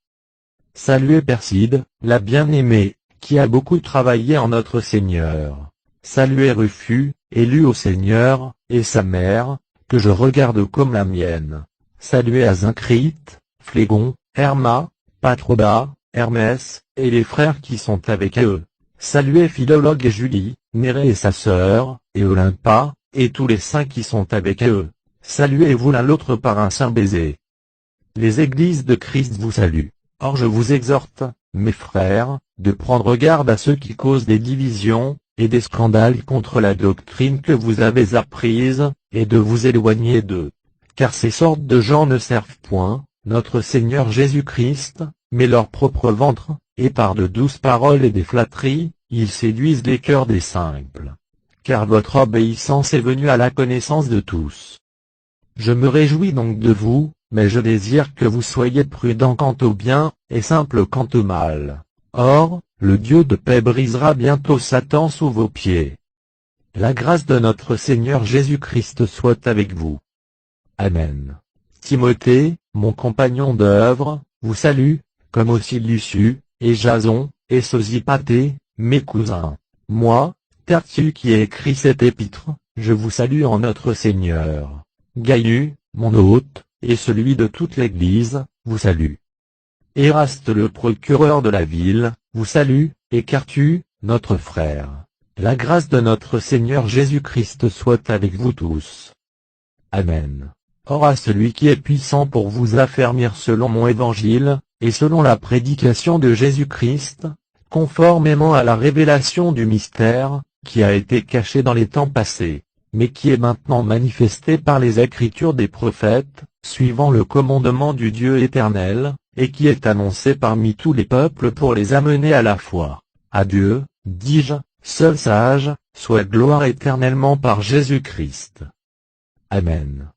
Saluez Perside, la bien-aimée, qui a beaucoup travaillé en notre Seigneur. Saluez Rufus, élu au Seigneur, et sa mère, que je regarde comme la mienne. Saluez Asyncrite, Phlégon, Herma, Patroba, Hermès, et les frères qui sont avec eux. Saluez Philologue et Julie, Nérée et sa sœur, et Olympa, et tous les saints qui sont avec eux. Saluez-vous l'un l'autre par un saint baiser. Les églises de Christ vous saluent. Or je vous exhorte, mes frères, de prendre garde à ceux qui causent des divisions, et des scandales contre la doctrine que vous avez apprise, et de vous éloigner d'eux. Car ces sortes de gens ne servent point notre Seigneur Jésus-Christ, mais leur propre ventre, et par de douces paroles et des flatteries, ils séduisent les cœurs des simples. Car votre obéissance est venue à la connaissance de tous. Je me réjouis donc de vous, mais je désire que vous soyez prudents quant au bien, et simples quant au mal. Or, le Dieu de paix brisera bientôt Satan sous vos pieds. La grâce de notre Seigneur Jésus-Christ soit avec vous. Amen. Timothée, mon compagnon d'œuvre, vous salue, comme aussi Lucius, et Jason, et Sosipater, mes cousins. Moi, Tertius qui ai écrit cette épître, je vous salue en notre Seigneur. Gaius, mon hôte, et celui de toute l'Église, vous salue. Éraste le procureur de la ville, vous salue, et Quartus, notre frère. La grâce de notre Seigneur Jésus-Christ soit avec vous tous. Amen. Or à celui qui est puissant pour vous affermir selon mon évangile, et selon la prédication de Jésus-Christ, conformément à la révélation du mystère, qui a été caché dans les temps passés, mais qui est maintenant manifesté par les Écritures des prophètes, suivant le commandement du Dieu éternel, et qui est annoncé parmi tous les peuples pour les amener à la foi. À Dieu, dis-je, seul sage, soit gloire éternellement par Jésus-Christ. Amen.